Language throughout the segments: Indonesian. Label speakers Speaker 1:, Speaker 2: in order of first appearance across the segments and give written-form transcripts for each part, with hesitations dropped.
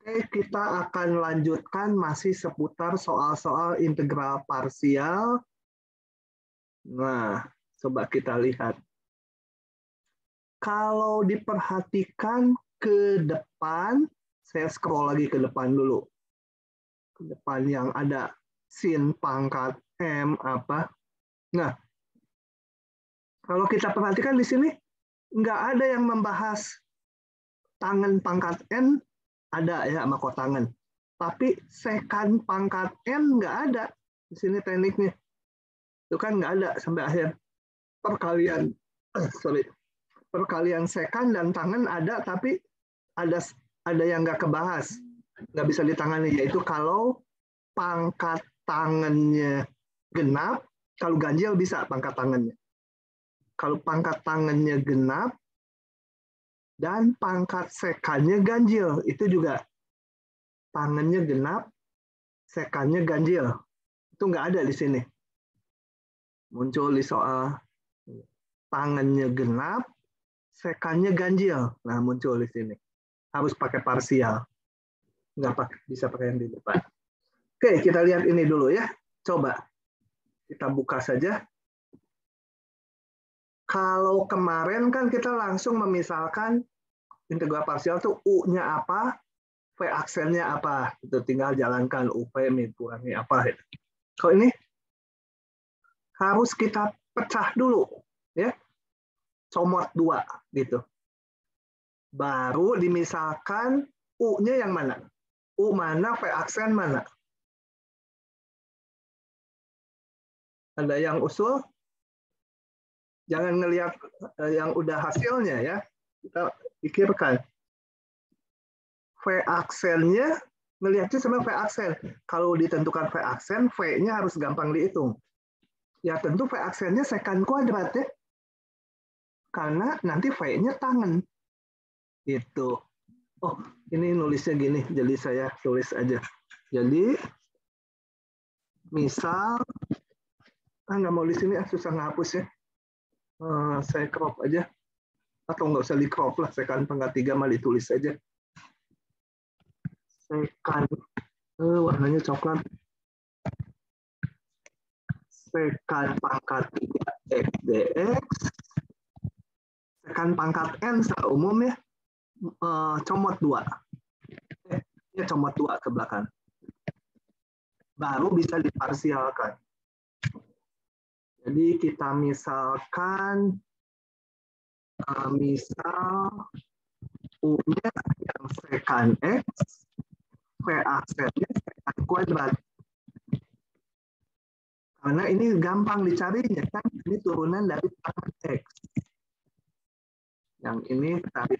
Speaker 1: Oke, kita akan lanjutkan masih seputar soal-soal integral parsial. Nah, coba kita lihat. Kalau diperhatikan ke depan, saya scroll lagi ke depan dulu. Ke depan yang ada sin pangkat M apa. Nah, kalau kita perhatikan di sini, nggak ada yang membahas tangen pangkat N, ada ya sama kotangen. Tapi sekan pangkat N nggak ada. Di sini tekniknya. Itu kan nggak ada sampai akhir. Perkalian, perkalian sekan dan tangen ada, tapi ada yang nggak kebahas. Nggak bisa ditangani, yaitu kalau pangkat tangannya genap, kalau ganjil bisa pangkat tangannya. Kalau pangkat tangannya genap, dan pangkat sekannya ganjil, itu juga tangannya genap, sekannya ganjil. Itu nggak ada di sini. Muncul di soal tangannya genap, sekannya ganjil. Nah, muncul di sini. Harus pakai parsial. Nggak bisa pakai yang di depan. Oke, kita lihat ini dulu ya. Coba kita buka saja. Kalau kemarin kan kita langsung memisalkan integral parsial tuh U-nya apa, V aksennya apa. Itu tinggal jalankan UV kurangi apa. Kalau ini harus kita pecah dulu, ya, comot 2 gitu. Baru dimisalkan U-nya yang mana? U mana, V aksen mana? Ada yang usul? Jangan ngelihat yang udah hasilnya ya. Kita pikirkan. V aksennya, ngelihatnya sama V aksen. Kalau ditentukan V aksen, V-nya harus gampang dihitung. Ya tentu V aksennya sekan kuadrat ya. Karena nanti V-nya tangan. Itu. Oh, ini nulisnya gini, jadi saya tulis aja. Jadi, misal, nggak mau di sini, susah ngapus ya. Saya crop aja. Atau nggak usah di crop lah, sekan pangkat 3 malah ditulis aja. Sekan, warnanya coklat. Sekan pangkat 3 X dx. Sekan pangkat N secara umum ya. Comot 2. Ya comot 2 ke belakang. Baru bisa diparsialkan. Jadi kita misalkan misal U-nya yang sekan X, V aksennya sekan kuadrat. Karena ini gampang dicarinya kan, ini turunan dari tangan X. Yang ini tadi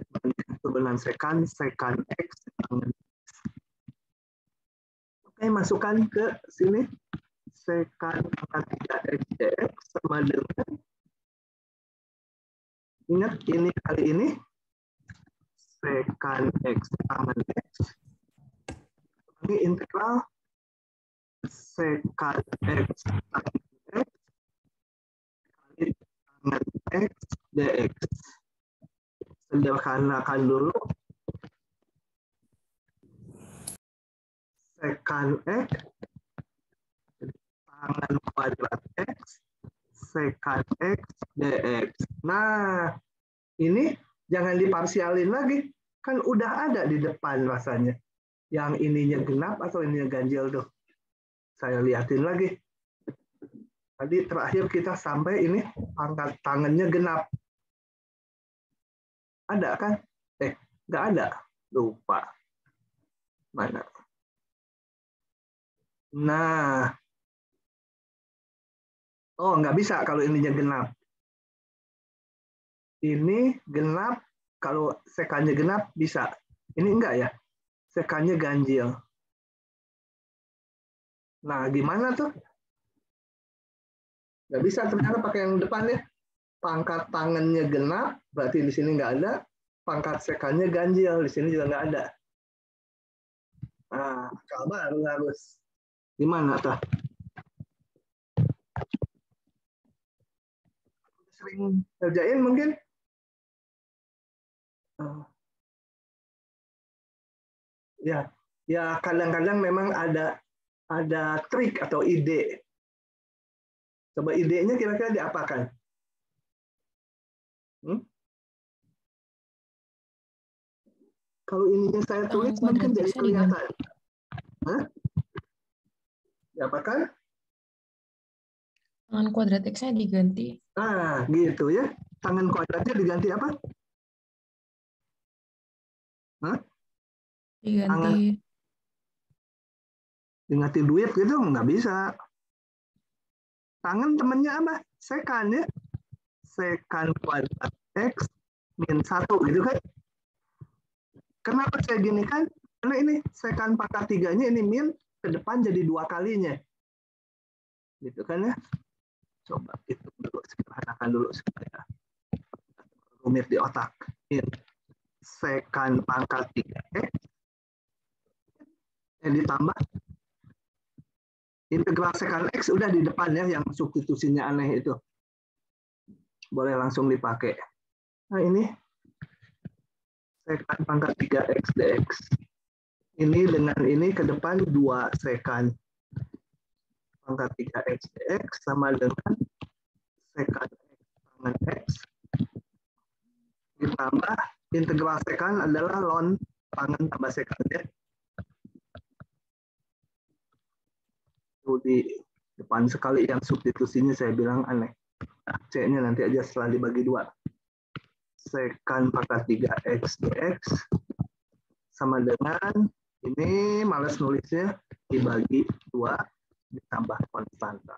Speaker 1: turunan sekan X. Oke, masukkan ke sini. Sekan pangkat 3 X dx sama dengan, ingat ini kali ini, sekan X tangan X. Ini integral sekan X tangan X kali tangan X dx. Sederhanakan dulu. Sekan X tangan kuadrat X sekan X dx. Nah, ini jangan diparsialin lagi. Kan udah ada di depan rasanya. Yang ininya genap atau ininya ganjil tuh. Saya liatin lagi. Tadi terakhir kita sampai ini pangkat tangannya genap. Ada kan? Nggak ada. Lupa. Mana? Nah. Oh, nggak bisa kalau ininya genap. Ini genap, kalau sekannya genap bisa. Ini enggak ya? Sekannya ganjil. Nah, gimana tuh? Nggak bisa ternyata pakai yang depan ya. Pangkat tangannya genap, berarti di sini nggak ada. Pangkat sekannya ganjil, di sini juga nggak ada. Nah, coba harus gimana tuh? Sering kerjain mungkin? Ya, ya kadang-kadang memang ada trik atau ide. Coba idenya kira-kira diapakan? Hmm? Kalau ininya saya
Speaker 2: Tangan
Speaker 1: tulis mungkin jadi
Speaker 2: kuadratiknya diganti.
Speaker 1: kelihatan. Hah? Diapakan?
Speaker 2: Tangan kuadratiknya diganti.
Speaker 1: Nah, gitu ya. Tangan kuadratnya diganti apa? Hah?
Speaker 2: Diganti.
Speaker 1: Tangan diganti duit gitu nggak bisa. Tangan temennya apa? Sekan ya. Sekan kuadrat X min 1 gitu kan. Kenapa saya gini kan? Karena ini sekan pangkat 3-nya ini min ke depan jadi 2 kalinya. Gitu kan ya. Coba hitung dulu, sederhanakan dulu supaya rumit di otak. Min sekan pangkat 3X ditambah integral sekan X udah di depan ya, yang substitusinya aneh itu. Boleh langsung dipakai. Nah ini sekan pangkat 3X dx. Ini dengan ini ke depan 2 sekan pangkat 3X dx sama dengan sekan X tangan X ditambah integral sekan adalah ln tangan tambah sekan ya. Itu di depan sekali yang substitusinya saya bilang aneh. Nah, C-nya nanti aja setelah dibagi 2. Sekan pangkat 3X dx sama dengan ini males nulisnya dibagi 2 ditambah konstanta.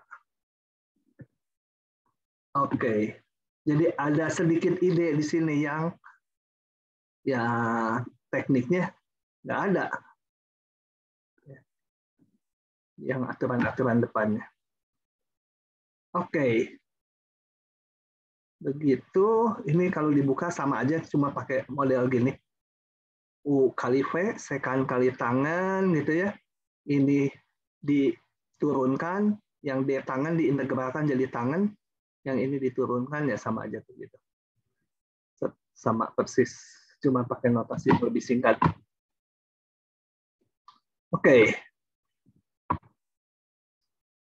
Speaker 1: Oke. Jadi ada sedikit ide di sini yang ya tekniknya nggak ada. Yang aturan-aturan depannya. Oke. Begitu, ini kalau dibuka sama aja cuma pakai model gini. U kali V, sekan kali tangan gitu ya. Ini diturunkan, yang D tangan diintegralkan jadi tangan, yang ini diturunkan ya sama aja begitu. Sama persis, cuma pakai notasi lebih singkat. Oke.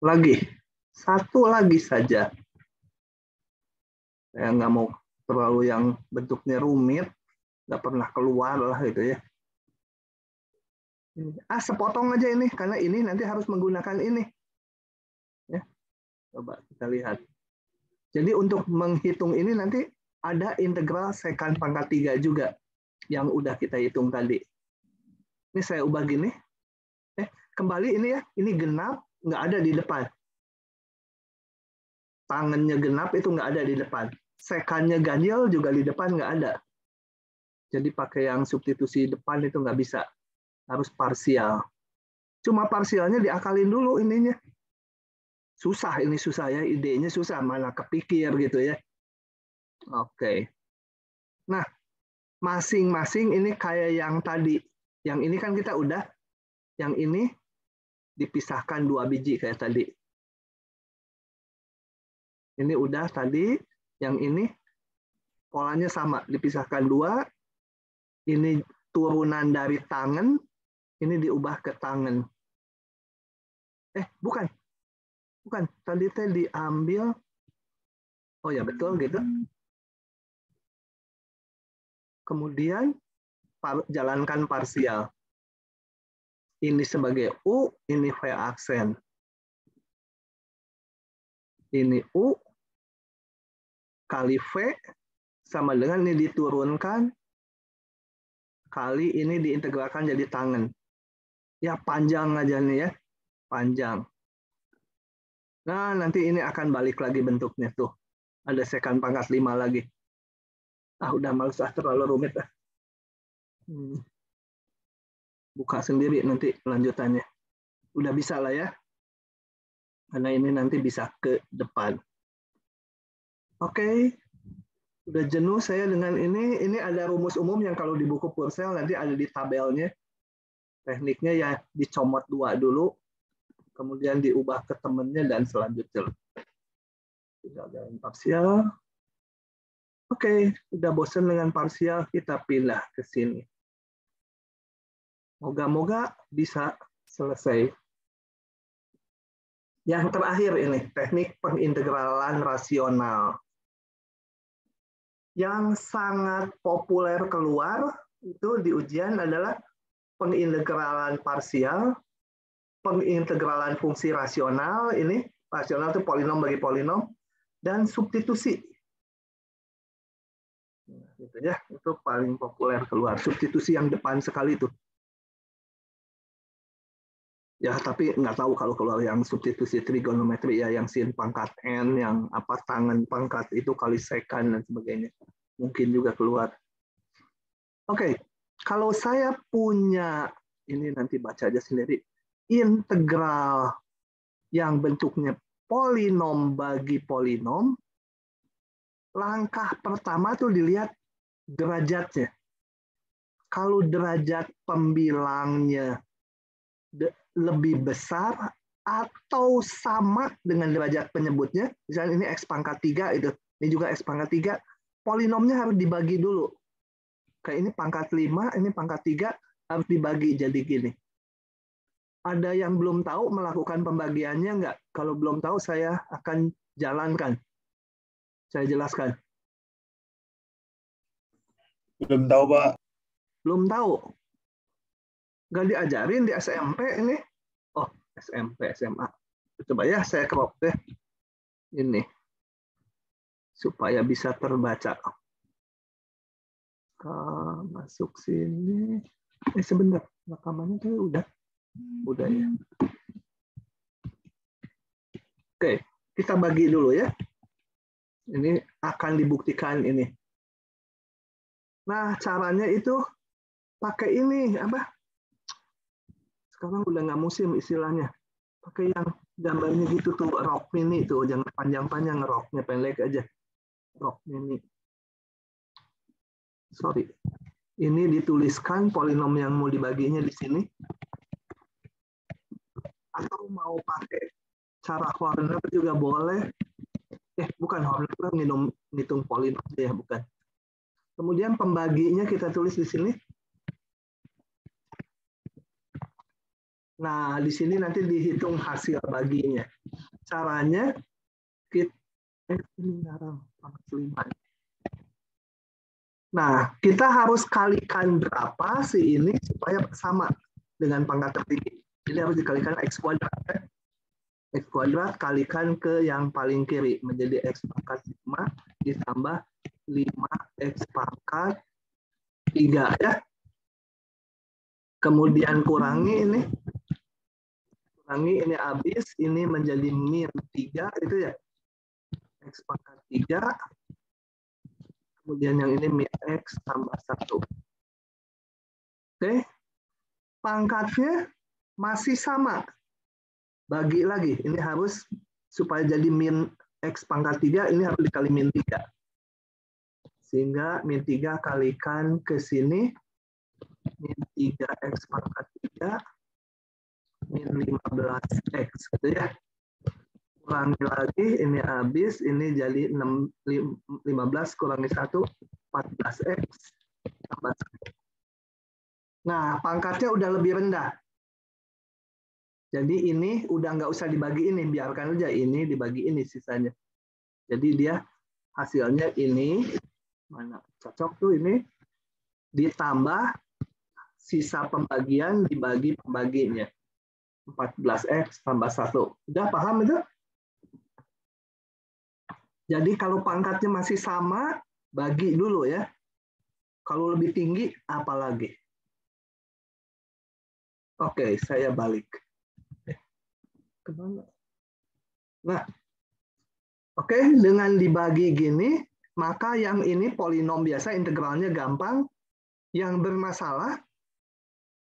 Speaker 1: Lagi, satu lagi saja. Saya nggak mau terlalu yang bentuknya rumit, nggak pernah keluar lah gitu ya. Sepotong aja ini, karena ini nanti harus menggunakan ini. Ya, coba kita lihat. Jadi untuk menghitung ini nanti ada integral sekan pangkat 3 juga yang udah kita hitung tadi. Ini saya ubah gini. Kembali ini ya, ini genap, nggak ada di depan. Tangannya genap itu nggak ada di depan. Sekannya ganjil juga di depan nggak ada. Jadi pakai yang substitusi depan itu nggak bisa. Harus parsial. Cuma parsialnya diakalin dulu ininya. Susah ini susah ya, idenya susah, mana kepikir gitu ya. Oke. Nah, masing-masing ini kayak yang tadi. Yang ini kan kita udah, yang ini dipisahkan 2 biji kayak tadi. Ini udah tadi, yang ini polanya sama, dipisahkan 2. Ini turunan dari tangan, ini diubah ke tangan. Bukan. Bukan, tadi diambil. Oh ya, betul gitu. Kemudian jalankan parsial. Ini sebagai U, ini V aksen. Ini U kali V sama dengan ini diturunkan kali ini diintegralkan jadi tangan. Ya panjang aja nih ya, panjang. Nah nanti ini akan balik lagi bentuknya tuh. Ada sekan pangkat 5 lagi. Udah males terlalu rumit ah. Buka sendiri nanti lanjutannya. Udah bisa lah ya. Karena ini nanti bisa ke depan. Oke. Udah jenuh saya dengan ini. Ini ada rumus umum yang kalau di buku Purcell nanti ada di tabelnya. Tekniknya ya dicomot 2 dulu. Kemudian diubah ke temennya dan selanjutnya. Tinggal jalan parsial. Oke, udah bosan dengan parsial, kita pindah ke sini. Moga-moga bisa selesai. Yang terakhir ini, teknik pengintegralan rasional. Yang sangat populer keluar itu di ujian adalah pengintegralan parsial, pengintegralan fungsi rasional, ini rasional itu polinom bagi polinom, dan substitusi. Nah, gitu ya, itu paling populer keluar. Substitusi yang depan sekali itu. Ya, tapi nggak tahu kalau keluar yang substitusi trigonometri ya, yang sin pangkat n, yang apa tangan pangkat itu kali sekan dan sebagainya. Mungkin juga keluar. Oke, kalau saya punya, ini nanti baca aja sendiri, integral yang bentuknya polinom bagi polinom, langkah pertama tuh dilihat derajatnya. Kalau derajat pembilangnya lebih besar atau sama dengan derajat penyebutnya, misalnya ini X pangkat 3, ini juga X pangkat 3, polinomnya harus dibagi dulu. Kayak ini pangkat 5, ini pangkat 3, harus dibagi jadi gini. Ada yang belum tahu melakukan pembagiannya nggak? Kalau belum tahu, saya akan jalankan. Saya jelaskan.
Speaker 3: Belum tahu, Pak.
Speaker 1: Belum tahu. Nggak diajarin di SMP ini. Oh, SMP, SMA. Coba ya, saya crop deh. Ini. Supaya bisa terbaca. Masuk sini. Sebentar. Rekamannya tuh udah ya. Oke, kita bagi dulu ya. Ini akan dibuktikan ini. Nah, caranya itu pakai ini apa? Sekarang udah nggak musim istilahnya. Pakai yang gambarnya gitu tuh, rok mini tuh, jangan panjang-panjang, roknya pendek aja. Rok mini. Sorry. Ini dituliskan polinom yang mau dibaginya di sini. Atau mau pakai cara Horner juga boleh. Bukan Horner, ngitung polinom ya, bukan. Kemudian pembaginya kita tulis di sini. Nah, di sini nanti dihitung hasil baginya. Caranya kita kita harus kalikan berapa sih ini supaya sama dengan pangkat tertinggi. Jadi harus dikalikan X kuadrat. X kuadrat kalikan ke yang paling kiri menjadi X pangkat 5 ditambah 5X pangkat 3 ya. Kemudian kurangi ini habis, ini menjadi min 3 itu ya. X pangkat 3. Kemudian yang ini min X tambah 1. Oke. Pangkatnya masih sama. Bagi lagi. Ini harus supaya jadi min X pangkat 3, ini harus dikali min 3. Sehingga min 3 kalikan ke sini. Min 3X pangkat 3. Min 15X. Gitu ya. Kurangi lagi, ini habis, ini jadi 15 kurangi 1, 14X tambah 1. Nah, pangkatnya udah lebih rendah. Jadi ini udah nggak usah dibagi ini, biarkan aja ini dibagi ini sisanya. Jadi dia hasilnya ini, mana cocok tuh ini, ditambah sisa pembagian dibagi pembaginya. 14X tambah 1. Udah paham itu? Jadi kalau pangkatnya masih sama, bagi dulu ya. Kalau lebih tinggi, apalagi. Oke, saya balik. Kemana? Nah, oke, dengan dibagi gini, maka yang ini polinom biasa, integralnya gampang. Yang bermasalah,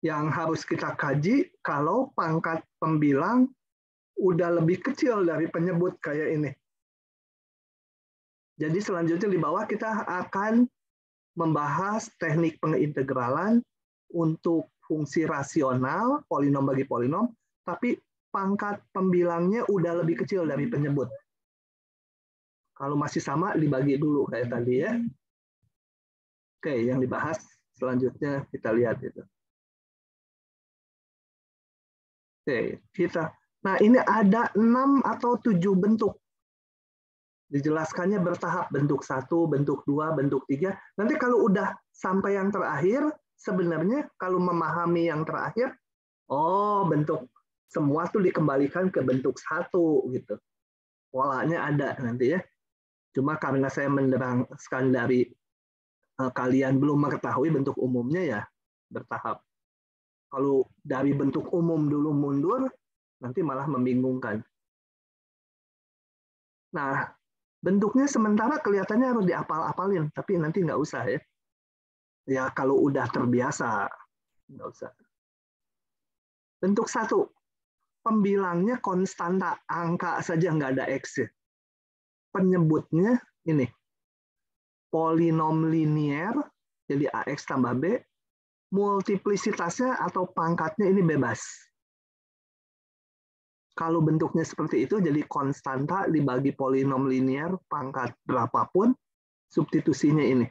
Speaker 1: yang harus kita kaji, kalau pangkat pembilang udah lebih kecil dari penyebut kayak ini. Jadi selanjutnya di bawah kita akan membahas teknik pengintegralan untuk fungsi rasional, polinom bagi polinom, tapi pangkat pembilangnya udah lebih kecil dari penyebut. Kalau masih sama, dibagi dulu kayak tadi ya. Oke, yang dibahas selanjutnya kita lihat itu. Oke, nah ini ada 6 atau 7 bentuk. Dijelaskannya bertahap, bentuk 1, bentuk 2, bentuk 3. Nanti kalau udah sampai yang terakhir, sebenarnya kalau memahami yang terakhir, oh bentuk semua tuh dikembalikan ke bentuk 1 gitu. Polanya ada nanti ya. Cuma karena saya menerangkan dari kalian belum mengetahui bentuk umumnya ya bertahap. Kalau dari bentuk umum dulu mundur, nanti malah membingungkan. Nah, bentuknya sementara kelihatannya harus diapal-apalin, tapi nanti nggak usah ya. Ya kalau udah terbiasa, nggak usah. Bentuk 1, pembilangnya konstanta, angka saja nggak ada X ya. Penyebutnya ini, polinom linier, jadi AX tambah B, multiplisitasnya atau pangkatnya ini bebas. Kalau bentuknya seperti itu, jadi konstanta dibagi polinom linier, pangkat berapapun, substitusinya ini.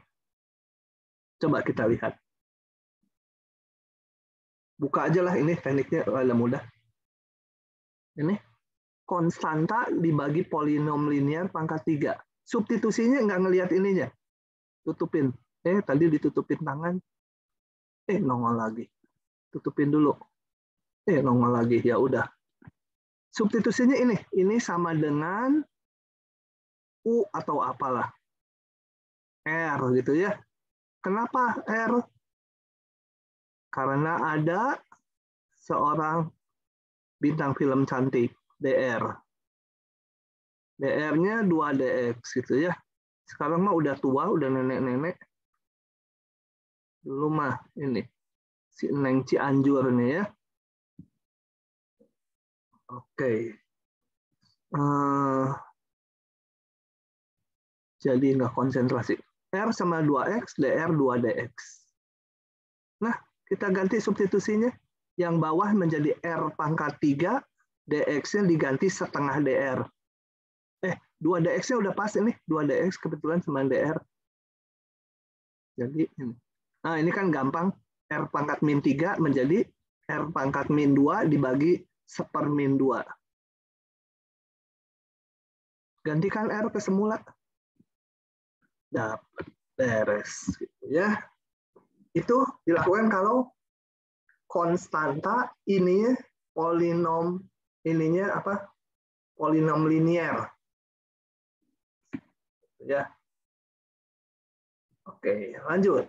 Speaker 1: Coba kita lihat. Buka aja lah ini tekniknya, ada mudah. Ini, konstanta dibagi polinom linier pangkat 3. Substitusinya nggak ngelihat ininya. Tutupin. Tadi ditutupin tangan. Nongol lagi. Tutupin dulu. Nongol lagi. Ya udah. Substitusinya ini. Ini sama dengan U atau apalah. R gitu ya. Kenapa R? Karena ada seorang bintang film cantik, DR. DR-nya 2DX gitu ya. Sekarang mah udah tua, udah nenek-nenek. Dulu mah ini si Neng Cianjur nih ya. Oke. Jadi nggak konsentrasi. R sama 2X, DR 2DX. Nah, kita ganti substitusinya. Yang bawah menjadi R pangkat 3, DX-nya diganti setengah DR. 2DX-nya udah pas ini. 2DX kebetulan sama DR. Jadi ini. Nah, ini kan gampang. R pangkat min 3 menjadi R pangkat min 2 dibagi 1/min2. Gantikan R ke semula. Dapat beres. Gitu ya. Itu dilakukan kalau konstanta ininya polinom ininya apa? Polinom linier. Ya. Oke, lanjut.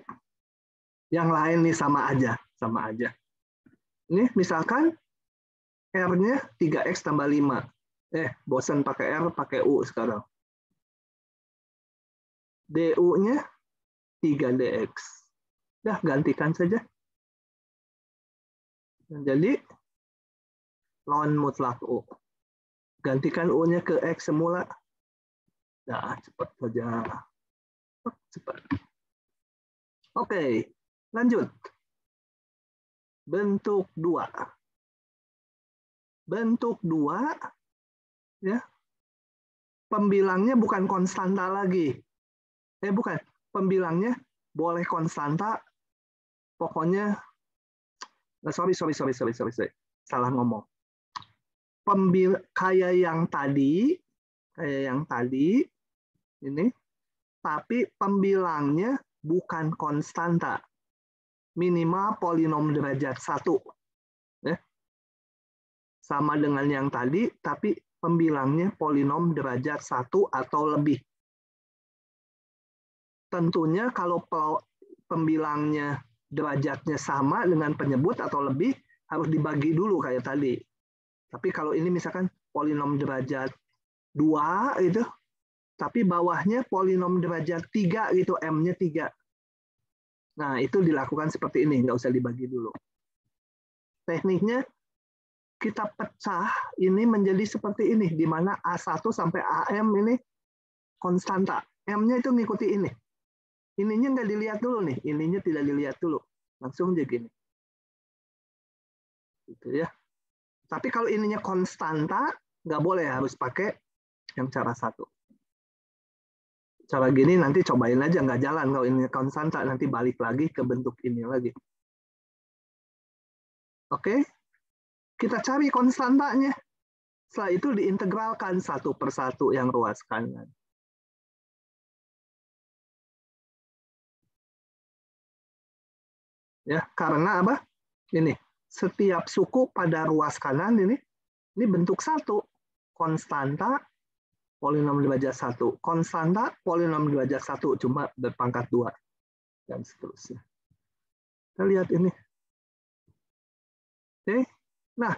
Speaker 1: Yang lain nih sama aja. Ini misalkan R-nya 3X tambah 5. Bosan pakai R, pakai U sekarang. DU-nya 3DX. Dah, gantikan saja. Jadi, ln mutlak U. Gantikan U-nya ke X semula. Nah, cepat saja. Cepat. Oke, lanjut. Bentuk 2. Bentuk 2, ya, pembilangnya bukan konstanta lagi. Bukan. Pembilangnya boleh konstanta. Pokoknya, sorry. Salah ngomong. Kayak yang tadi, ini, tapi pembilangnya bukan konstanta. Minimal polinom derajat 1. Sama dengan yang tadi, tapi pembilangnya polinom derajat 1 atau lebih. Tentunya kalau pembilangnya derajatnya sama dengan penyebut atau lebih, harus dibagi dulu kayak tadi. Tapi kalau ini misalkan polinom derajat 2 itu, tapi bawahnya polinom derajat 3 gitu, M-nya 3. Nah, itu dilakukan seperti ini, nggak usah dibagi dulu. Tekniknya kita pecah ini menjadi seperti ini, di mana A1 sampai AM ini konstanta. M-nya itu ngikuti ini. Ininya nggak dilihat dulu nih, ininya tidak dilihat dulu. Langsung aja gini. Gitu ya. Tapi kalau ininya konstanta, nggak boleh, harus pakai yang cara 1. Cara gini nanti cobain aja, nggak jalan kalau ininya konstanta, nanti balik lagi ke bentuk ini lagi. Oke? Kita cari konstantanya. Setelah itu diintegralkan satu persatu yang ruas kanan. Ya, karena apa? Ini setiap suku pada ruas kanan ini bentuk satu. Konstanta polinom derajat 1. Konstanta polinom derajat 1 cuma berpangkat 2 dan seterusnya. Kita lihat ini. Oke. Nah,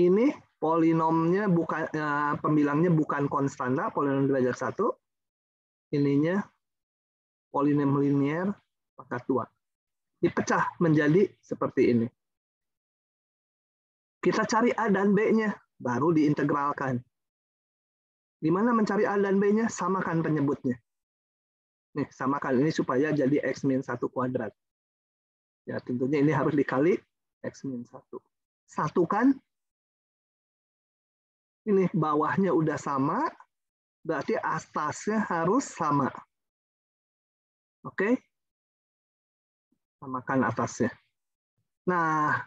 Speaker 1: ini polinomnya bukan pembilangnya bukan konstanta polinom derajat 1. Ininya polinom linier pangkat 2. Dipecah menjadi seperti ini. Kita cari A dan B-nya, baru diintegralkan. Di mana mencari A dan B-nya? Samakan penyebutnya. Nih, samakan ini supaya jadi X-1 kuadrat. Ya, tentunya ini harus dikali X-1. Satukan. Ini bawahnya udah sama, berarti atasnya harus sama. Oke? Samakan atasnya. Nah,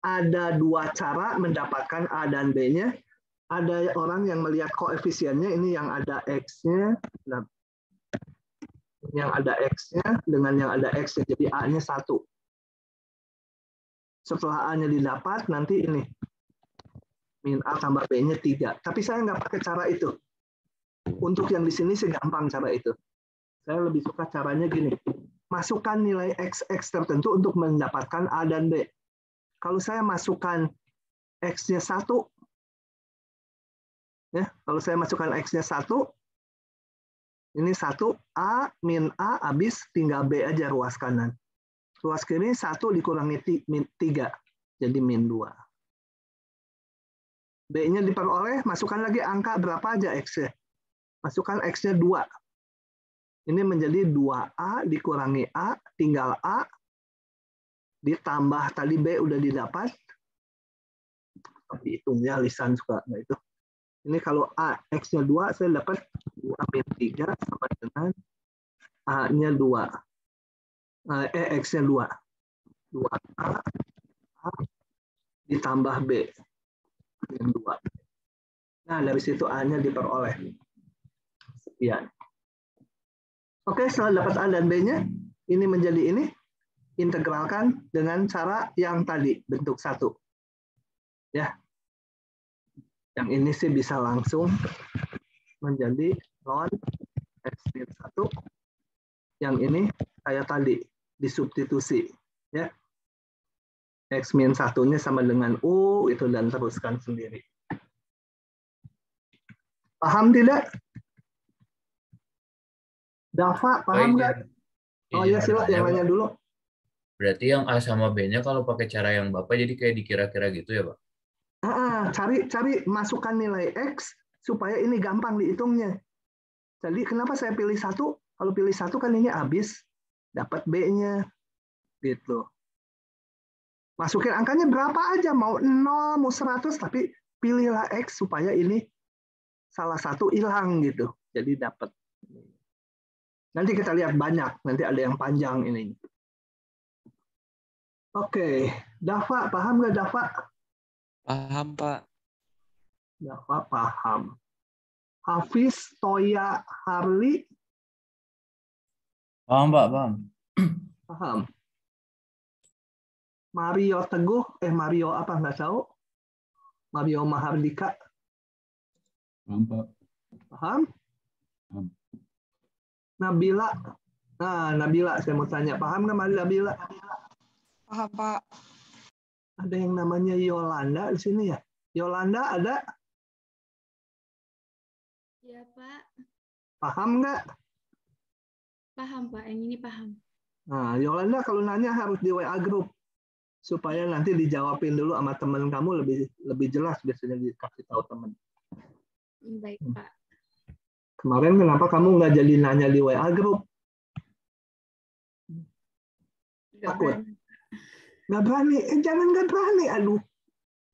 Speaker 1: ada dua cara mendapatkan A dan B-nya. Ada orang yang melihat koefisiennya, ini yang ada X-nya, yang ada X-nya dengan yang ada X-nya, jadi A-nya 1. Setelah A-nya didapat, nanti ini, min A tambah B-nya 3. Tapi saya nggak pakai cara itu. Untuk yang di sini sih gampang cara itu. Saya lebih suka caranya gini. Masukkan nilai X tertentu untuk mendapatkan A dan B. Kalau saya masukkan X-nya 1, ya, kalau saya masukkan X-nya 1, ini 1, A min A, habis tinggal B aja ruas kanan. Ruas kiri 1 dikurangi 3, jadi min 2. B-nya diperoleh, masukkan lagi angka berapa aja X-nya. Masukkan X-nya 2. Ini menjadi 2A dikurangi A, tinggal A, ditambah tadi B udah didapat. Tapi hitungnya lisan suka nggak itu. Ini kalau A X-nya 2, saya dapat 2 min 3 sama dengan A-nya 2. X-nya 2. 2A A ditambah B min 2. Nah, dari situ A-nya diperoleh. Sekian. Oke, setelah dapat A dan B-nya, ini menjadi ini. Integralkan dengan cara yang tadi, bentuk 1. Ya. Yang ini sih bisa langsung menjadi ln X-1. Yang ini kayak tadi, disubstitusi. Ya. X-1-nya sama dengan U, itu dan teruskan sendiri. Paham tidak? Dava, paham nggak? Oh iya, silakan yang nanya dulu.
Speaker 4: Berarti yang A sama B-nya kalau pakai cara yang Bapak jadi kayak dikira-kira gitu ya, Pak?
Speaker 1: Cari masukkan nilai X supaya ini gampang dihitungnya. Jadi kenapa saya pilih 1? Kalau pilih 1 kan ini habis, dapat B-nya. Gitu. Masukin angkanya berapa aja, mau 0, mau 100, tapi pilihlah X supaya ini salah satu hilang gitu. Jadi dapat. Nanti kita lihat banyak, nanti ada yang panjang ini. Oke, Dava, paham nggak Dava?
Speaker 5: Paham, Pak.
Speaker 1: Dava paham. Hafiz, Toya, Harli?
Speaker 3: Paham, Pak, paham.
Speaker 1: Paham. Mario Teguh, Mario apa nggak tahu? Mario Mahardika?
Speaker 3: Paham, Pak.
Speaker 1: Paham?
Speaker 3: Paham.
Speaker 1: Nabila? Nah, Nabila, saya mau tanya, paham nggak Nabila?
Speaker 2: Paham, Pak.
Speaker 1: Ada yang namanya Yolanda di sini ya? Yolanda ada?
Speaker 6: Ya, Pak.
Speaker 1: Paham nggak?
Speaker 6: Paham, Pak. Yang ini paham.
Speaker 1: Nah, Yolanda kalau nanya harus di WA group supaya nanti dijawabin dulu sama teman kamu lebih jelas, biasanya dikasih tahu teman.
Speaker 6: Baik, Pak.
Speaker 1: Kemarin kenapa kamu nggak jadi nanya di WA group? Takut? Nggak berani? Jangan nggak berani. Aduh,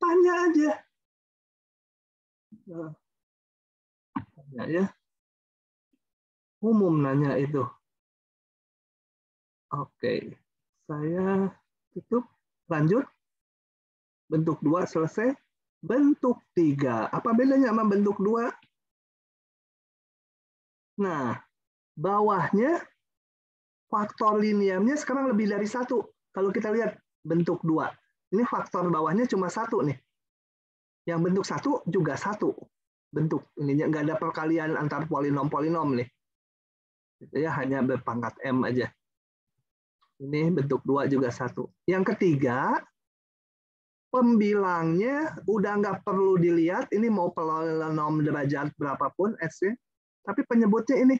Speaker 1: tanya aja. Tanya ya. Umum nanya itu. Oke, saya tutup. Lanjut. Bentuk 2 selesai. Bentuk 3. Apa bedanya sama bentuk 2? Nah, bawahnya faktor linearnya sekarang lebih dari 1. Kalau kita lihat bentuk 2. Ini faktor bawahnya cuma 1 nih. Yang bentuk 1 juga 1. Bentuk ininya nggak ada perkalian antar polinom-polinom nih. Itu ya, hanya berpangkat M aja. Ini bentuk 2 juga 1. Yang ketiga, pembilangnya udah nggak perlu dilihat, ini mau polinom derajat berapapun S-nya, tapi penyebutnya ini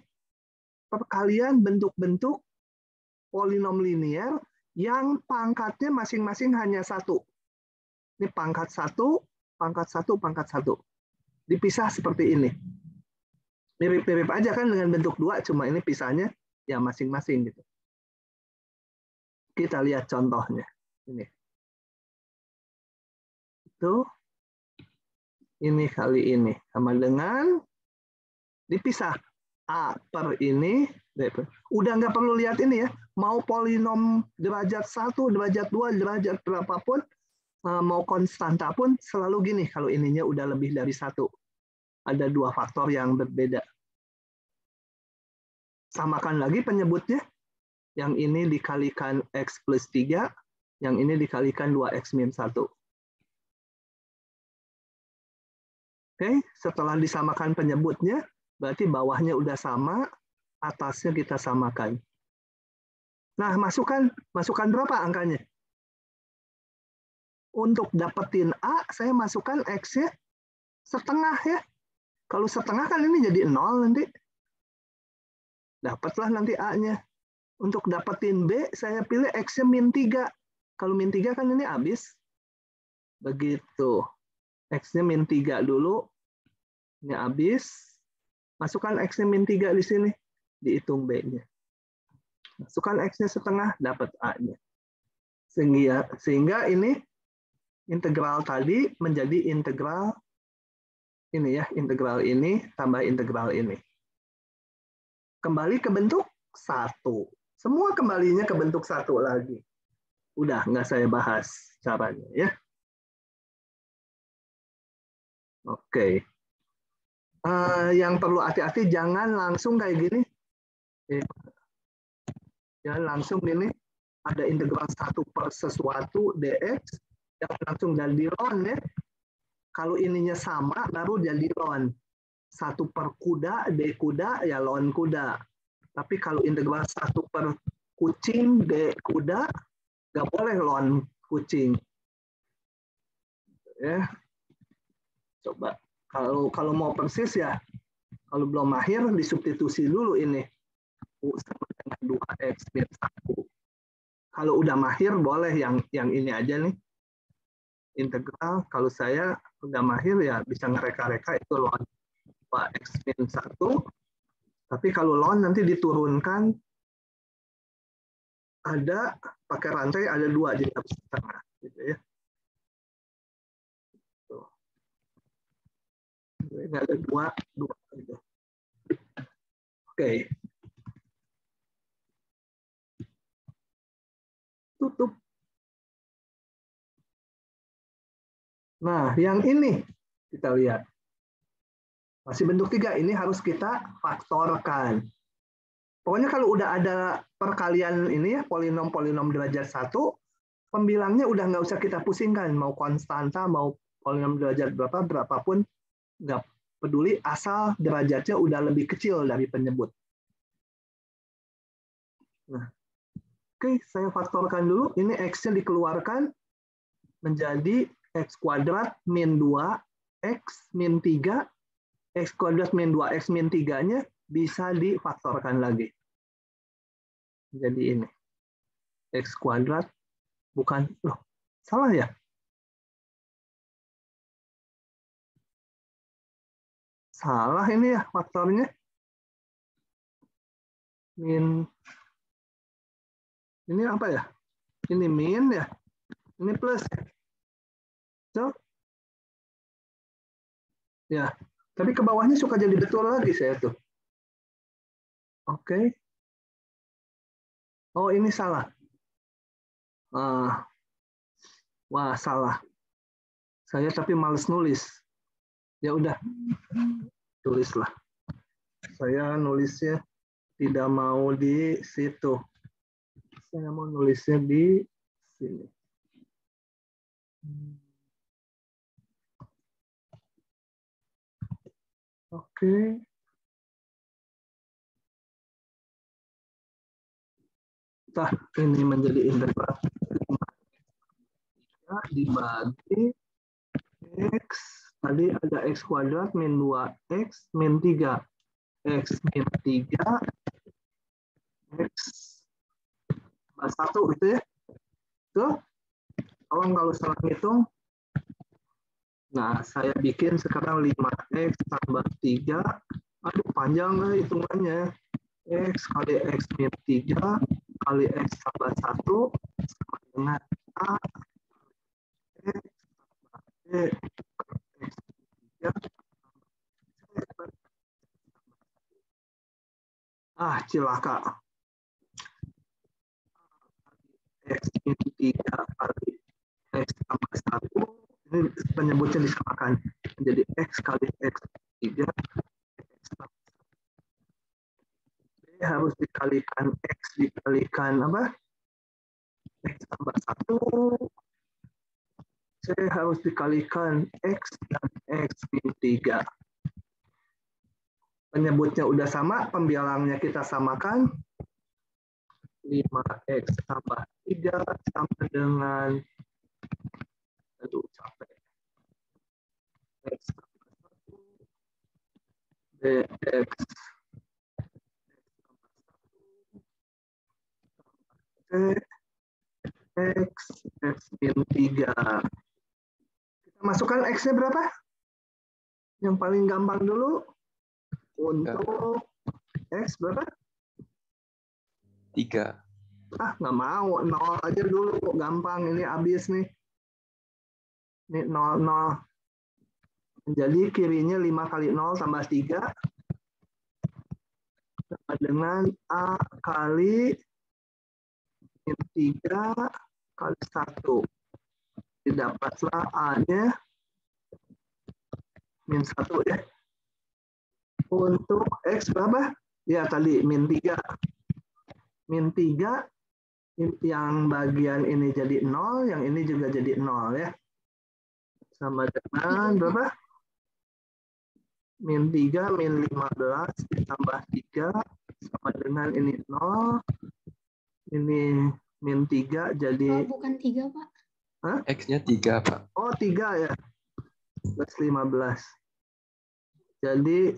Speaker 1: perkalian bentuk-bentuk polinom linear yang pangkatnya masing-masing hanya 1. Ini pangkat 1, pangkat 1, pangkat 1. Dipisah seperti ini. Mirip-mirip aja kan dengan bentuk 2, cuma ini pisahnya ya masing-masing gitu. Kita lihat contohnya. Ini. Ini kali ini sama dengan dipisah A per ini, udah nggak perlu lihat ini ya, mau polinom derajat 1, derajat 2, derajat berapapun, mau konstanta pun selalu gini kalau ininya udah lebih dari 1. Ada 2 faktor yang berbeda. Samakan lagi penyebutnya, yang ini dikalikan X plus 3, yang ini dikalikan 2X min 1. Oke, setelah disamakan penyebutnya, berarti bawahnya udah sama, atasnya kita samakan. Nah, masukkan berapa angkanya? Untuk dapetin A, saya masukkan X-nya setengah ya. Kalau setengah kan ini jadi 0 nanti. Dapatlah nanti A-nya. Untuk dapetin B, saya pilih X-nya min 3. Kalau min 3 kan ini habis. Begitu. X-nya min 3 dulu. Ini habis. Masukkan X-nya min 3 di sini. Dihitung B-nya. Masukkan X-nya setengah, dapat A-nya. Sehingga ini integral tadi menjadi integral ini ya, integral ini tambah integral ini. Kembali ke bentuk 1. Semua kembalinya ke bentuk 1 lagi. Udah, nggak saya bahas caranya ya. Oke. Yang perlu hati-hati, jangan langsung kayak gini. Jangan langsung gini, ada integral 1 per sesuatu dx, yang langsung jadi ln ya. Kalau ininya sama, baru jadi ln. 1 per kuda, d kuda, ya ln kuda. Tapi kalau integral 1 per kucing, d kuda, nggak boleh ln kucing. Ya. Coba. Kalau mau persis ya, kalau belum mahir, disubstitusi dulu ini. U sama dengan 2X min 1. Kalau udah mahir, boleh yang ini aja nih. Integral, kalau saya udah mahir ya bisa ngereka-reka itu ln 2X min 1. Tapi kalau ln nanti diturunkan, ada pakai rantai, ada 2, jadi harus setengah. Gitu ya. Ini ada 2 gitu. Oke. Tutup. Nah, yang ini kita lihat. Masih bentuk 3, ini harus kita faktorkan. Pokoknya kalau udah ada perkalian ini ya, polinom-polinom derajat 1, pembilangnya udah nggak usah kita pusingkan. Mau konstanta, mau polinom derajat berapapun, nggak peduli, asal derajatnya udah lebih kecil dari penyebut. Nah, oke, saya faktorkan dulu. Ini X-nya dikeluarkan menjadi X kuadrat min 2, X min 3, X kuadrat min 2, X min 3-nya bisa difaktorkan lagi. Jadi ini. X kuadrat, bukan, loh, salah ya? Salah ini ya faktornya. Min, ini apa ya? Ini min ya? Ini plus. So, ya, tapi ke bawahnya suka jadi betul lagi saya tuh. Oke. Oh, ini salah. Wah, salah. Saya tapi males nulis. Ya udah, tulislah. Saya nulisnya tidak mau di situ. Saya mau nulisnya di sini. Oke. Nah, ini menjadi integral dibagi X. Tadi ada X kuadrat min 2X min 3. X min 3. X tambah 1 gitu ya. Tuh. Tolong kalau salah hitung. Nah, saya bikin sekarang 5X tambah 3. Aduh, panjang lah hitungannya. X kali X min 3 kali X tambah 1 sama dengan A. X tambah B. X min 3. Cilaka. X min 3 kali X tambah 1. Ini penyebutnya disamakan menjadi X kali X 3 X tambah 1. B harus dikalikan X dikalikan apa? X tambah 1. C harus dikalikan X dan X min 3. Penyebutnya udah sama, pembialangnya kita samakan. 5X tambah 3 sama dengan capek. X tambah 1 BX X X min 3. Kita masukkan X-nya berapa? Yang paling gampang dulu. Untuk X berapa?
Speaker 5: 3.
Speaker 1: Nggak mau. 0 aja dulu. Gampang. Ini habis nih. Ini 0, 0. Jadi kirinya 5 kali 0 tambah 3. Sama dengan A kali min 3 kali 1. Didapatlah A-nya min 1 ya. Untuk X berapa? Ya tadi min 3. Min 3 yang bagian ini jadi 0, yang ini juga jadi 0 ya. Sama dengan berapa? Min 3 min 15 ditambah 3 sama dengan ini 0. Ini min 3 jadi...
Speaker 6: Oh, bukan 3, Pak.
Speaker 1: Hah?
Speaker 5: X-nya 3, Pak.
Speaker 1: Oh, 3 ya. Plus 15. Jadi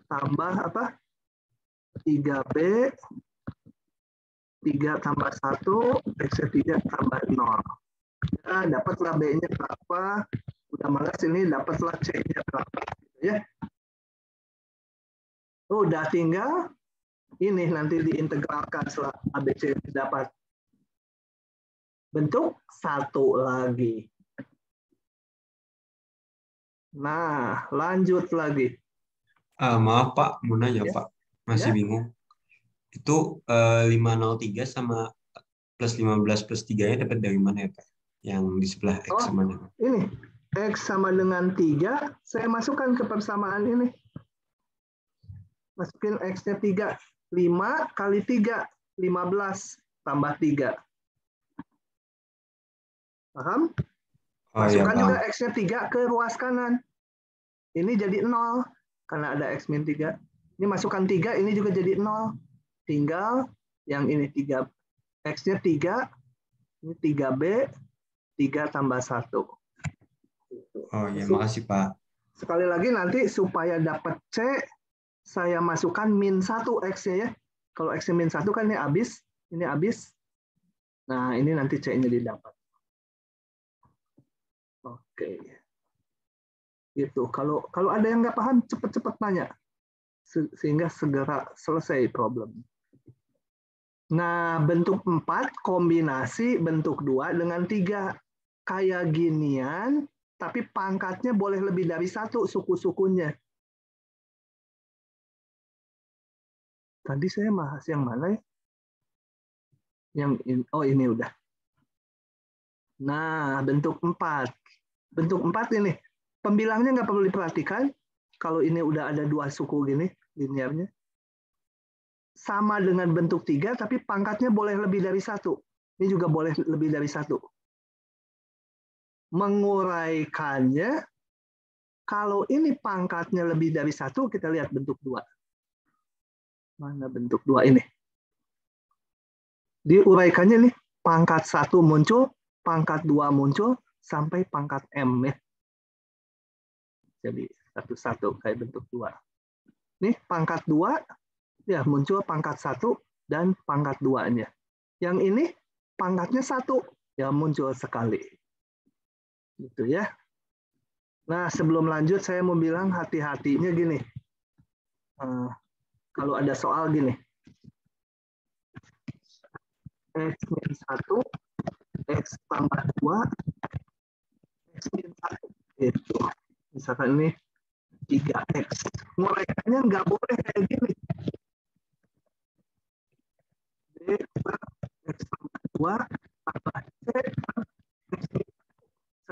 Speaker 1: tambah apa? 3B 3 tambah 1 X 3 tambah 0. Nah, dapatlah B-nya berapa? Udah malas ini dapatlah C-nya berapa gitu ya. Udah tinggal ini nanti diintegralkan setelah ABC dapat bentuk 1 lagi. Nah, lanjut lagi.
Speaker 7: Maaf Pak, mau nanya
Speaker 1: Ya.
Speaker 7: Pak, masih
Speaker 1: Ya.
Speaker 7: bingung. Itu 503 sama plus 15 plus 3-nya dapat dari mana ya Pak? Yang di sebelah X sama dengan.
Speaker 1: Ini X sama dengan 3, saya masukkan ke persamaan ini. Masukin X-nya 3. 5 kali 3, 15 tambah 3. Paham? Masukkan juga X-nya 3 ke ruas kanan. Ini jadi 0, karena ada X min 3. Ini masukkan 3, ini juga jadi 0. Tinggal yang ini 3. X-nya 3, ini 3B, 3 tambah 1.
Speaker 7: Oh ya, makasih Pak.
Speaker 1: Sekali lagi nanti supaya dapat C, saya masukkan min 1 X-nya ya. Kalau X-nya min 1 kan ini habis. Ini habis. Nah, ini nanti C-nya didapat. Oke. Gitu. Kalau ada yang nggak paham, cepat-cepat tanya. Sehingga segera selesai problem. Nah, bentuk 4 kombinasi bentuk 2 dengan 3. Kayak ginian, tapi pangkatnya boleh lebih dari 1 suku-sukunya. Tadi saya bahas yang mana ya? Yang ini, oh ini udah. Nah, bentuk 4. Bentuk 4 ini. Pembilangnya nggak perlu diperhatikan. Kalau ini udah ada 2 suku gini, linearnya. Sama dengan bentuk 3, tapi pangkatnya boleh lebih dari 1. Ini juga boleh lebih dari 1. Menguraikannya, kalau ini pangkatnya lebih dari 1, kita lihat bentuk 2. Mana bentuk 2 ini? Diuraikannya nih, pangkat 1 muncul, pangkat 2 muncul, sampai pangkat M. Ya. Jadi satu-satu kayak bentuk 2. Nih pangkat 2, ya muncul pangkat 1 dan pangkat 2-nya. Yang ini pangkatnya 1, ya muncul sekali. Gitu ya. Nah, sebelum lanjut saya mau bilang hati-hatinya gini. Kalau ada soal gini. X min 1, X tambah 2, X min 1. Gitu. Misalkan ini 3X. Nguraikannya nggak boleh kayak gini. X tambah 2 tambah C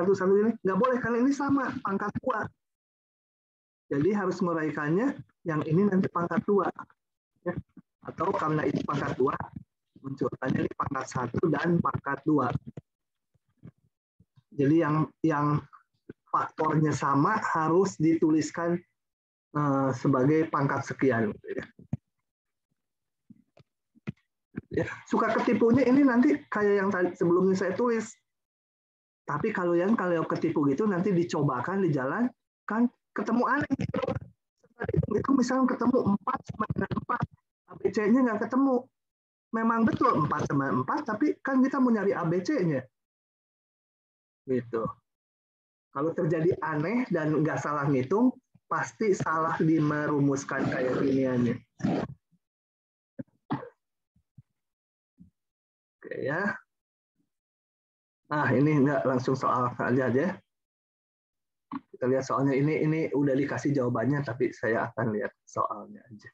Speaker 1: satu-satu ini nggak boleh karena ini sama pangkat 2. Jadi harus menguraikannya yang ini nanti pangkat 2. Ya. Atau karena ini pangkat 2 munculkannya ini pangkat 1 dan pangkat 2. Jadi yang faktornya sama harus dituliskan sebagai pangkat sekian. Ya, suka ketipunya ini nanti kayak yang tadi sebelumnya saya tulis. Tapi kalau ketipu gitu nanti dicobakan di jalan kan ketemu aneh gitu. Itu misalnya ketemu 4 sama dengan 4, ABC-nya nggak ketemu. Memang betul 4 sama 4, tapi kan kita mau nyari ABC-nya. Gitu. Kalau terjadi aneh dan nggak salah ngitung, pasti salah di merumuskan kayak giniannya. Oke ya. Nah, ini enggak langsung soal aja. Kita lihat soalnya ini udah dikasih jawabannya, tapi saya akan lihat soalnya aja.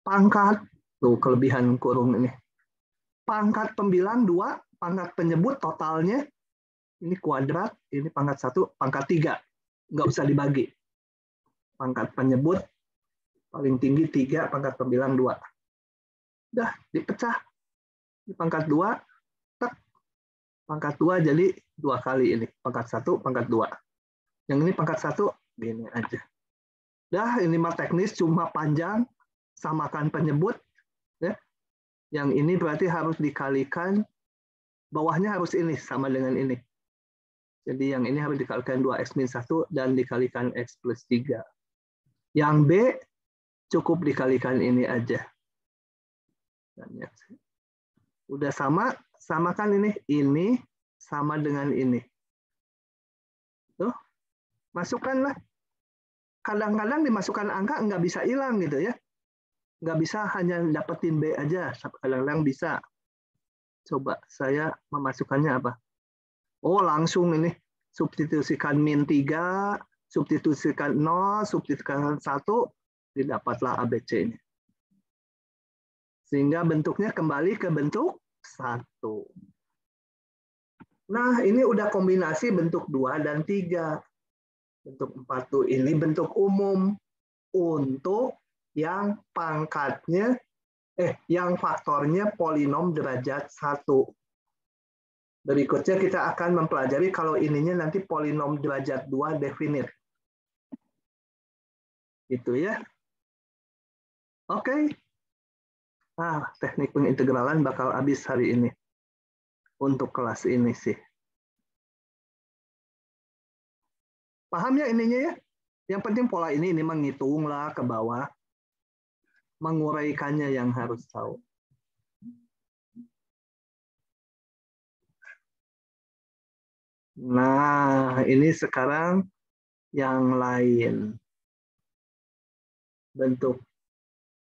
Speaker 1: Pangkat, tuh kelebihan kurung ini. Pangkat pembilang 2, pangkat penyebut totalnya, ini kuadrat, ini pangkat 1, pangkat 3. Nggak usah dibagi. Pangkat penyebut, paling tinggi 3, pangkat pembilang 2. Udah, dipecah. Di pangkat 2, pangkat 2 jadi 2 kali ini. Pangkat 1, pangkat 2. Yang ini pangkat 1, gini aja. Dah, ini mah teknis, cuma panjang, samakan penyebut. Ya. Yang ini berarti harus dikalikan, bawahnya harus ini, sama dengan ini. Jadi yang ini harus dikalikan 2X min 1 dan dikalikan X plus 3. Yang B, cukup dikalikan ini aja. Udah sama, samakan ini sama dengan ini. Tuh, masukkanlah. Kadang-kadang dimasukkan angka nggak bisa hilang gitu ya. Nggak bisa hanya dapetin B aja, kadang-kadang bisa. Coba saya memasukkannya apa? Oh, langsung ini. Substitusikan min 3, substitusikan 0, substitusikan 1, didapatlah ABC-nya. Sehingga bentuknya kembali ke bentuk 1. Nah, ini udah kombinasi bentuk 2 dan 3. Bentuk 4 tuh ini bentuk umum untuk yang pangkatnya, yang faktornya polinom derajat 1. Berikutnya kita akan mempelajari kalau ininya nanti polinom derajat 2 definite. Gitu ya. Oke. Teknik pengintegralan bakal habis hari ini. Untuk kelas ini sih. Paham ya ininya ya? Yang penting pola ini menghitung lah ke bawah. Menguraikannya yang harus tahu. Nah, ini sekarang yang lain. Bentuk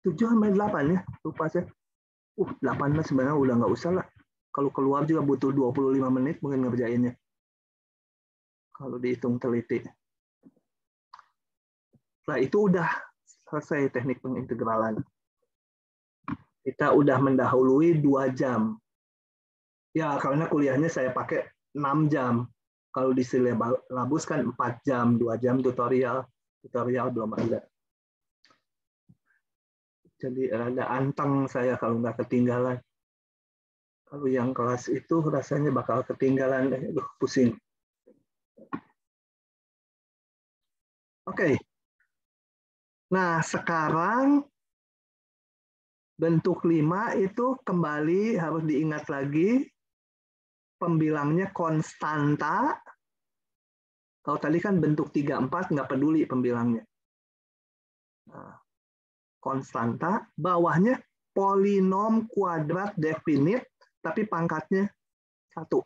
Speaker 1: 7 sampai 8 ya, lupa saya. 8 mah sebenarnya udah nggak usah lah. Kalau keluar juga butuh 25 menit mungkin ngerjainnya. Kalau dihitung teliti. Nah, itu udah selesai teknik pengintegralan. Kita udah mendahului 2 jam. Ya, karena kuliahnya saya pakai 6 jam. Kalau di silabus kan 4 jam, 2 jam tutorial. Tutorial belum ada. Jadi ada anteng saya kalau nggak ketinggalan. Kalau yang kelas itu rasanya bakal ketinggalan. Aduh, pusing. Oke. Nah, sekarang bentuk 5 itu kembali harus diingat lagi. Pembilangnya konstanta. Kalau tadi kan bentuk 3, 4 nggak peduli pembilangnya. Nah, konstanta, bawahnya polinom kuadrat definit, tapi pangkatnya 1.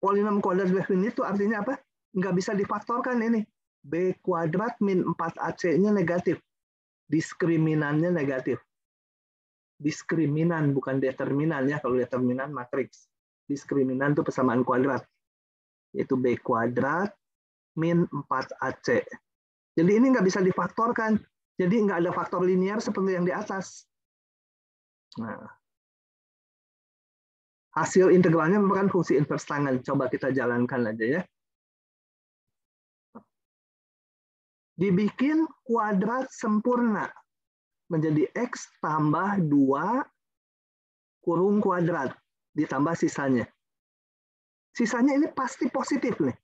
Speaker 1: Polinom kuadrat definit itu artinya apa? Nggak bisa difaktorkan ini. B kuadrat min 4AC-nya negatif. Diskriminannya negatif. Diskriminan, bukan determinan ya. Kalau determinan matriks. Diskriminan itu persamaan kuadrat. Yaitu B kuadrat min 4AC. Jadi ini nggak bisa difaktorkan. Jadi nggak ada faktor linear seperti yang di atas. Nah, hasil integralnya merupakan fungsi invers tangen. Coba kita jalankan aja ya. Dibikin kuadrat sempurna. Menjadi X tambah 2 kurung kuadrat. Ditambah sisanya. Sisanya ini pasti positif nih.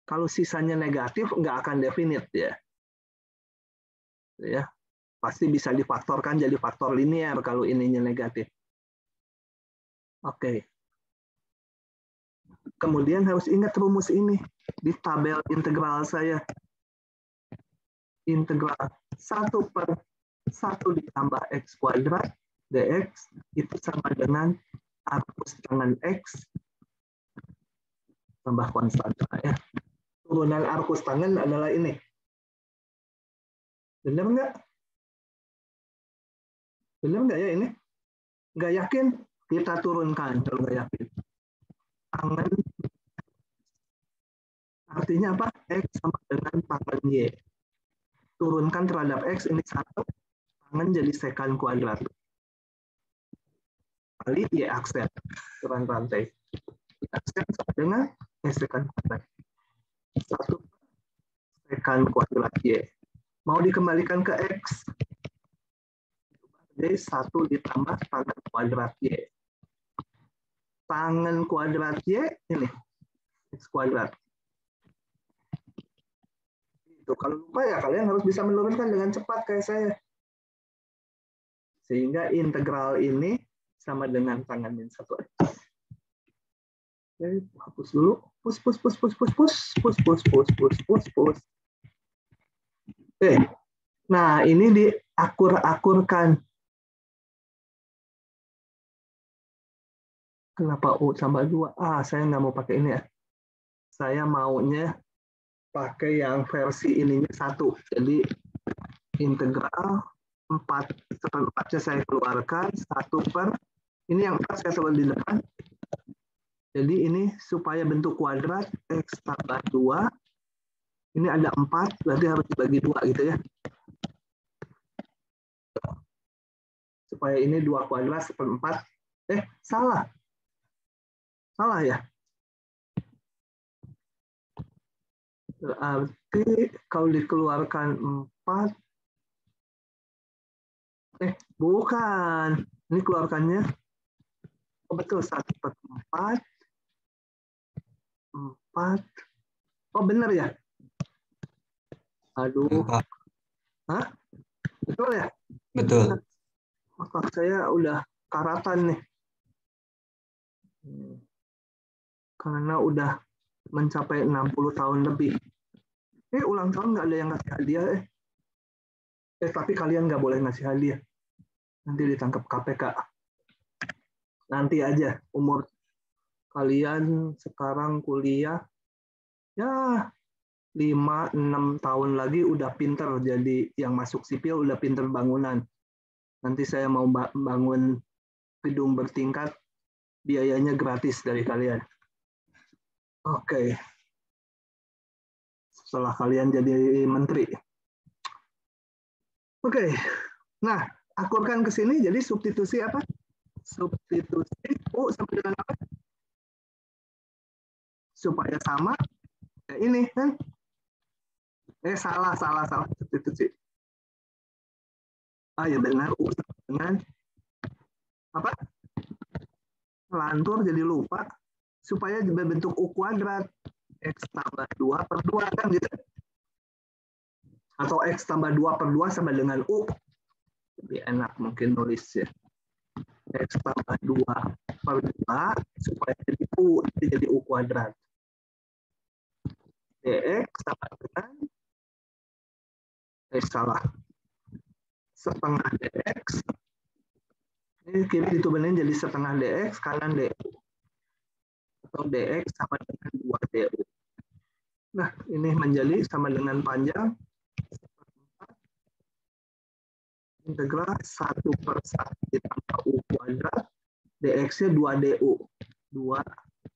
Speaker 1: Kalau sisanya negatif, nggak akan definit ya. Ya, pasti bisa difaktorkan jadi faktor linear kalau ininya negatif. Oke. Kemudian harus ingat rumus ini di tabel integral saya. Integral 1/1 ditambah X kuadrat dx itu sama dengan arcus tangen X tambah konstanta ya. Turunan arcus tangen adalah ini. Benar nggak? Benar nggak ya ini? Nggak yakin? Kita turunkan kalau nggak yakin. Tangen artinya apa? X sama dengan tangen Y. Turunkan terhadap X ini 1, tangen jadi secant kuadrat. Kali Y aksen, turun rantai. Y aksen sama dengan secant kuadrat. 1 secant kuadrat Y. Mau dikembalikan ke X. Jadi 1 ditambah tangen kuadrat Y. Tangen kuadrat Y, ini. X kuadrat. Itu kalau lupa ya kalian harus bisa menurunkan dengan cepat kayak saya. Sehingga integral ini sama dengan tangen min 1. Oke, hapus dulu. Pus. Oke. Nah, ini diakur-akurkan. Kenapa U tambah 2? Saya nggak mau pakai ini ya. Saya maunya pakai yang versi ininya 1. Jadi integral 4/4-nya saya keluarkan, 1/, ini yang 4 saya taruh di depan. Jadi ini supaya bentuk kuadrat X tambah 2, ini ada 4, berarti harus dibagi 2 gitu ya. Supaya ini 2 kuadrat 1/4. Salah. Salah ya. Berarti kalau dikeluarkan 4, bukan. Ini keluarkannya, betul 1/4, 4. Oh benar ya? Aduh. Hah? Betul ya?
Speaker 7: Betul.
Speaker 1: Maka saya udah karatan nih. Karena udah mencapai 60 tahun lebih. Ulang tahun nggak ada yang ngasih hadiah. Tapi kalian nggak boleh ngasih hadiah. Nanti ditangkap KPK. Nanti aja, umur kalian sekarang kuliah, ya 5-6 tahun lagi udah pinter jadi yang masuk sipil, udah pinter bangunan. Nanti saya mau bangun gedung bertingkat, biayanya gratis dari kalian. Oke. Setelah kalian jadi menteri. Oke. Nah, akurkan ke sini, jadi substitusi apa? Substitusi U sama dengan apa? supaya sama ya ini kan. Salah substitusi. Ya benar, U sama dengan apa? Lantur jadi lupa. Supaya berbentuk U kuadrat. X tambah 2 per 2 kan gitu. Atau X tambah 2 per 2 sama dengan U. Lebih enak mungkin nulis ya. X tambah 2 per 2 supaya jadi U. Jadi U kuadrat. Dx sama dengan salah. Setengah dx. Ini kiri diturunin jadi setengah dx, kanan du. Atau dx sama dengan 2 du. Nah, ini menjadi sama dengan panjang integral 1 per 1 ditambah u kuadrat, dx-nya 2 du. 2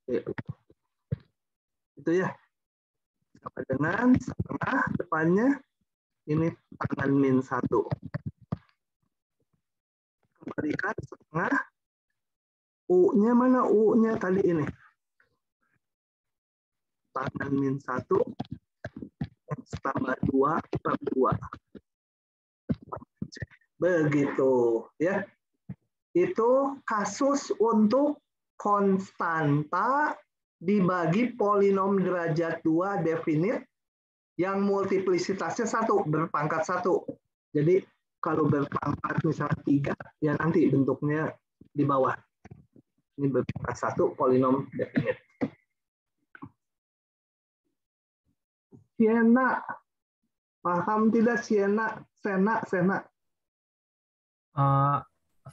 Speaker 1: du. Itu ya. Sama dengan setengah depannya, ini tangan min 1. Kembalikan setengah. U-nya mana? U-nya tadi ini. Tangan min 1. X tambah 2 per 2. Begitu. Ya. Itu kasus untuk konstanta dibagi polinom derajat 2 definit yang multiplisitasnya 1, berpangkat 1. Jadi kalau berpangkat misalnya 3, ya nanti bentuknya di bawah. Ini berpangkat 1 polinom definit. Siena. Paham tidak Siena? Sena.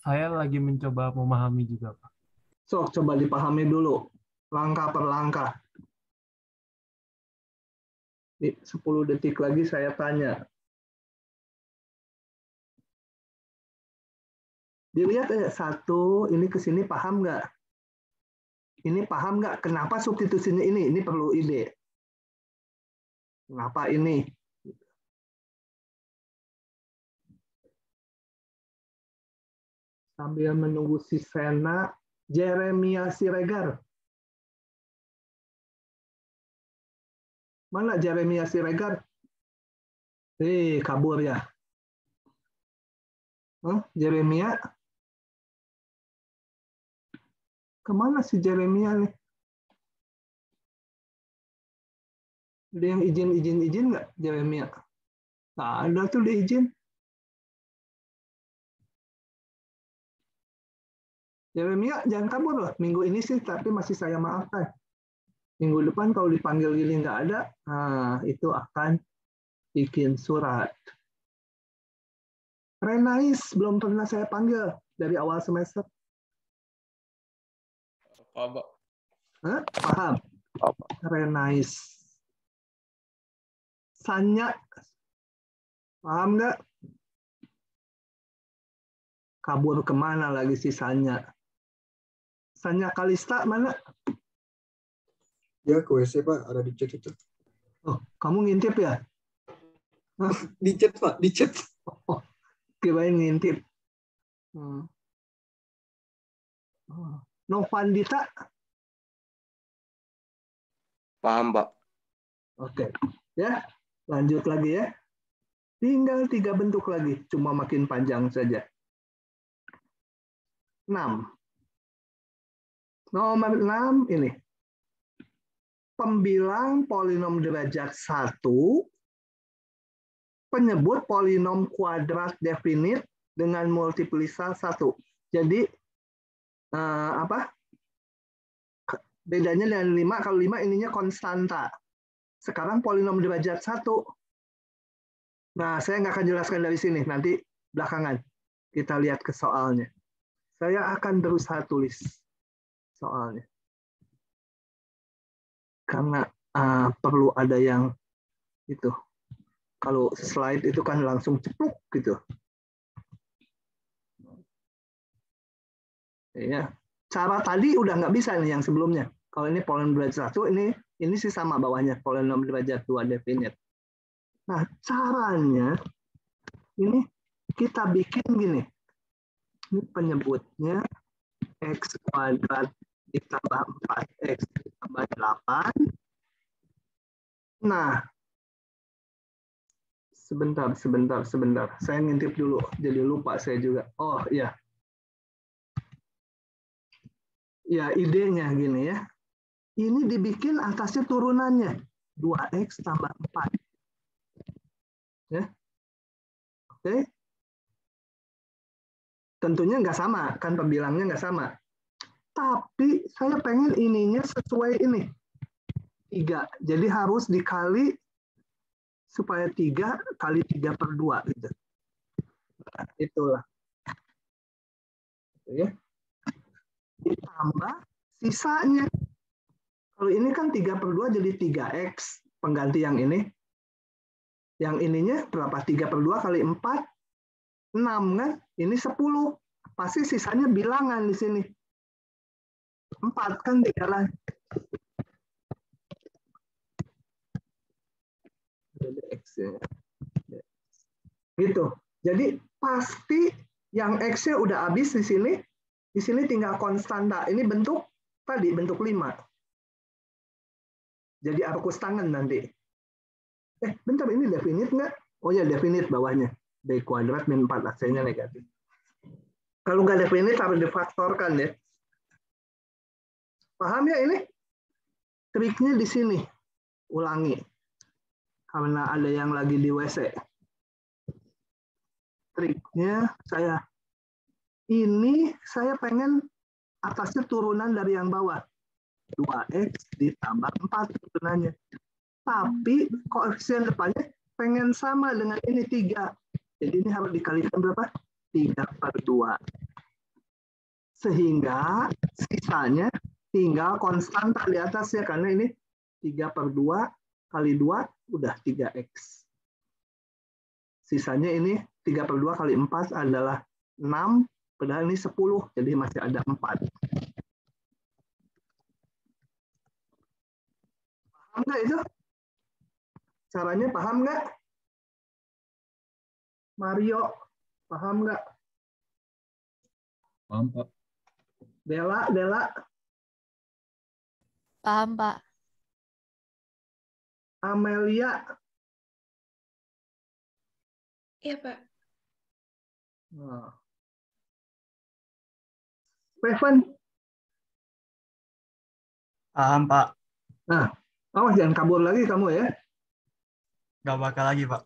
Speaker 8: Saya lagi mencoba memahami juga, Pak.
Speaker 1: So, coba dipahami dulu. Langkah per langkah. 10 detik lagi saya tanya. Dilihat ya, 1, ini ke sini paham nggak? Ini paham nggak? Kenapa substitusinya ini? Ini perlu ide. Kenapa ini? Sambil menunggu si Sena, Jeremia Siregar. Mana Jeremia Siregar? Kabur ya. Jeremia? Kemana si Jeremia nih? Ada yang izin nggak Jeremia? Nggak ada tuh dia izin. Jeremia jangan kabur loh. Minggu ini sih tapi masih saya maafkan. Minggu depan kalau dipanggil gini nggak ada, itu akan bikin surat. Renais belum pernah saya panggil dari awal semester.
Speaker 5: Paham, Pak.
Speaker 1: Paham? Renais. Sanya. Paham nggak? Kabur kemana lagi si Sanya? Sanya Kalista mana?
Speaker 9: Ya, ke WC, Pak. Ada di chat itu.
Speaker 1: Oh, kamu ngintip ya?
Speaker 9: Di chat, Pak. Di chat.
Speaker 1: Oh, kirain ngintip. Novandita?
Speaker 5: Paham, Pak.
Speaker 1: Oke. Ya, lanjut lagi ya. Tinggal 3 bentuk lagi. Cuma makin panjang saja. 6. Nomor 6 ini. Pembilang polinom derajat 1, penyebut polinom kuadrat definit dengan multiplisasi 1. Jadi bedanya dengan 5, kalau 5 ininya konstanta. Sekarang polinom derajat 1. Nah, saya nggak akan jelaskan dari sini, nanti belakangan. Kita lihat ke soalnya. Saya akan berusaha tulis soalnya. Karena perlu ada yang itu. Kalau slide itu kan langsung cepluk gitu. Ya, cara tadi udah nggak bisa nih yang sebelumnya. Kalau ini polinom derajat 1, ini sih sama bawahnya polinom derajat 2 definit. Nah, caranya ini kita bikin gini. Ini penyebutnya x kuadrat ditambah 4x ditambah tambah 8. Nah, sebentar. Saya ngintip dulu, jadi lupa saya juga. Oh iya. Ya, idenya gini ya. Ini dibikin atasnya turunannya. 2X tambah 4. Ya. Oke. Tentunya nggak sama, kan pembilangnya nggak sama. Tapi saya pengen ininya sesuai ini. 3. Jadi harus dikali supaya 3 kali 3/2 gitu. Nah, itulah. Ya. Ditambah sisanya. Kalau ini kan 3/2 jadi 3X. Pengganti yang ini. Yang ininya berapa? 3/2 kali 4. 6 kan? Ini 10. Pasti sisanya bilangan di sini. 4 kan dikala. Gitu. Jadi pasti yang X-nya udah habis di sini. Di sini tinggal konstanta. Ini bentuk tadi, bentuk 5. Jadi arkus tangan nanti. Bentar, ini definite nggak? Oh ya, definite bawahnya. B kuadrat min 4 AC-nya negatif. Kalau nggak definite harus difaktorkan ya. Paham ya ini? Triknya di sini. Ulangi. Karena ada yang lagi di WC. Triknya saya pengen atasnya turunan dari yang bawah. 2X ditambah 4 turunannya. Tapi koefisien depannya pengen sama dengan ini 3. Jadi ini harus dikalikan berapa? 3/2. Sehingga sisanya tinggal konstanta di atasnya. Karena ini 3/2 kali 2 udah 3X. Sisanya ini 3/2 kali 4 adalah 6. Padahal ini 10. Jadi masih ada 4. Paham nggak itu? Caranya paham nggak? Mario, paham nggak?
Speaker 3: Paham, Pak.
Speaker 1: Dela.
Speaker 10: Paham, Pak.
Speaker 1: Amelia.
Speaker 2: Iya, Pak.
Speaker 1: Nah. Stephen.
Speaker 11: Paham, Pak.
Speaker 1: Nah, awas jangan kabur lagi kamu ya.
Speaker 11: Nggak bakal lagi, Pak.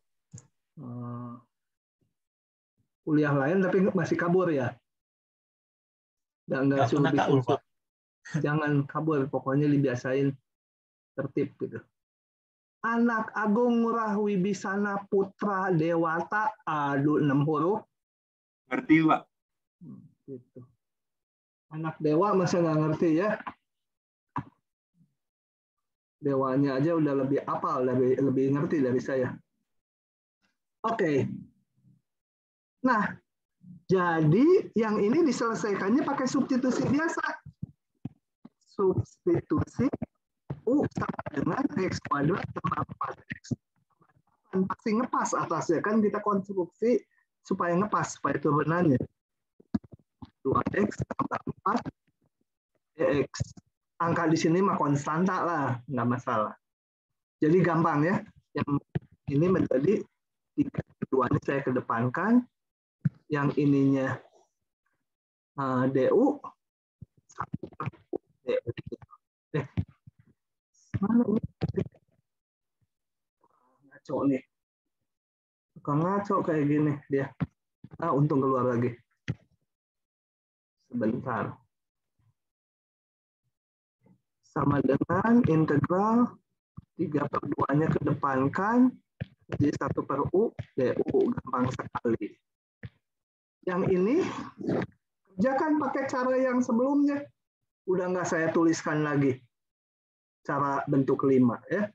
Speaker 1: Kuliah lain tapi masih kabur ya. Nggak
Speaker 11: pernah kabur, Pak.
Speaker 1: Jangan kabur, pokoknya dibiasain tertib gitu. Anak Agung Ngurah Wibisana Putra Dewata. Aduh, 6 huruf.
Speaker 7: Ngerti, Pak.
Speaker 1: Gitu. Anak dewa masa nggak ngerti ya. Dewanya aja udah lebih apal, lebih ngerti dari saya. Oke. Nah, jadi yang ini diselesaikannya pakai substitusi biasa. Substitusi U sama dengan X kuadrat tambah 4X. Pasti ngepas atasnya. Kan kita konstruksi supaya ngepas, supaya turunannya. 2X tambah 4 DX. Angka di sini mah konstanta lah, nggak masalah. Jadi gampang ya. Yang ini menjadi 3/2 ini saya kedepankan. Yang ininya DU 1/DU. Mana ini? Ngaco nih. Suka ngaco kayak gini dia. Untung keluar lagi. Sebentar. Sama dengan integral 3/2-nya kedepankan, jadi 1/U, DU, gampang sekali. Yang ini, kerjakan pakai cara yang sebelumnya. Udah nggak saya tuliskan lagi. Cara bentuk 5. Ya.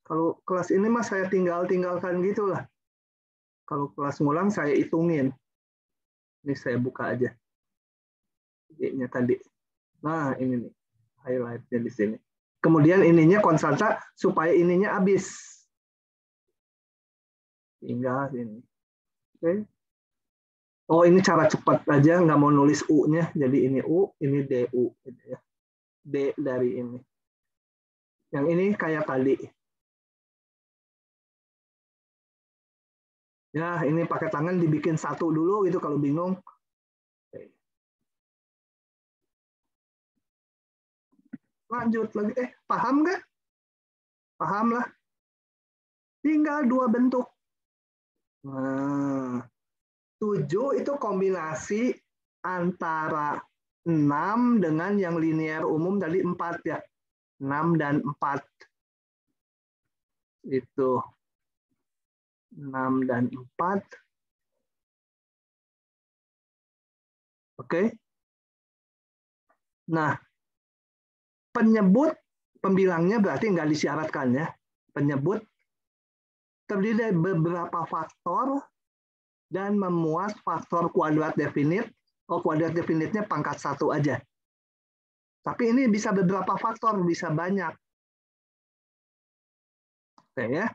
Speaker 1: Kalau kelas ini mah saya tinggalkan gitulah. Kalau kelas ngulang saya hitungin. Ini saya buka aja. Ini tadi. Nah, ini nih. Highlight-nya di sini. Kemudian ininya konstanta supaya ininya habis. Tinggal ini. Oke. Oh, ini cara cepat aja, nggak mau nulis U-nya. Jadi ini U, ini DU. Gitu ya. D dari ini. Yang ini kayak tadi. Ya, ini pakai tangan dibikin satu dulu gitu kalau bingung. Lanjut lagi. Paham nggak? Paham lah. Tinggal dua bentuk. Nah, 7 itu kombinasi antara 6 dengan yang linear umum tadi 4 ya. 6 dan 4. Itu 6 dan 4. Oke. Nah, penyebut pembilangnya berarti nggak disyaratkan ya. Penyebut terdiri dari beberapa faktor dan memuat faktor kuadrat definit. Kuadrat definitnya pangkat 1 aja. Tapi ini bisa beberapa faktor, bisa banyak. Oke ya.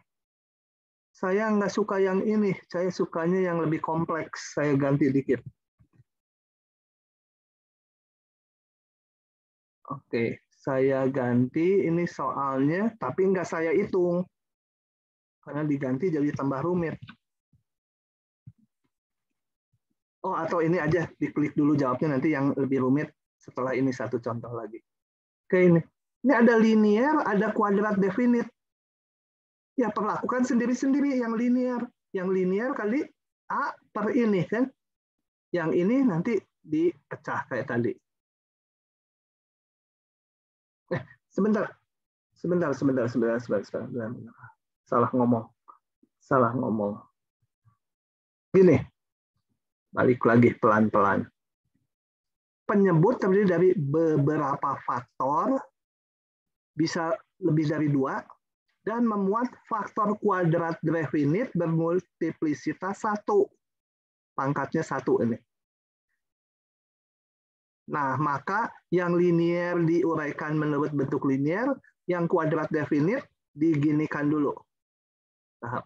Speaker 1: Saya nggak suka yang ini, saya sukanya yang lebih kompleks. Saya ganti dikit. Oke, saya ganti ini soalnya, tapi nggak saya hitung. Karena diganti jadi tambah rumit. Oh, atau ini aja, diklik dulu jawabnya, nanti yang lebih rumit setelah ini satu contoh lagi. Oke, ini. Ini ada linear, ada kuadrat definit. Ya, perlakukan sendiri-sendiri yang linear. Yang linear kali A per ini, kan? Yang ini nanti dipecah kayak tadi. Sebentar. Salah ngomong. Gini. Balik lagi pelan-pelan. Penyebut terdiri dari beberapa faktor, bisa lebih dari 2, dan memuat faktor kuadrat definit bermultiplisitas 1. Pangkatnya 1 ini. Nah, maka yang linear diuraikan menurut bentuk linear, yang kuadrat definit diginikan dulu. Tahap.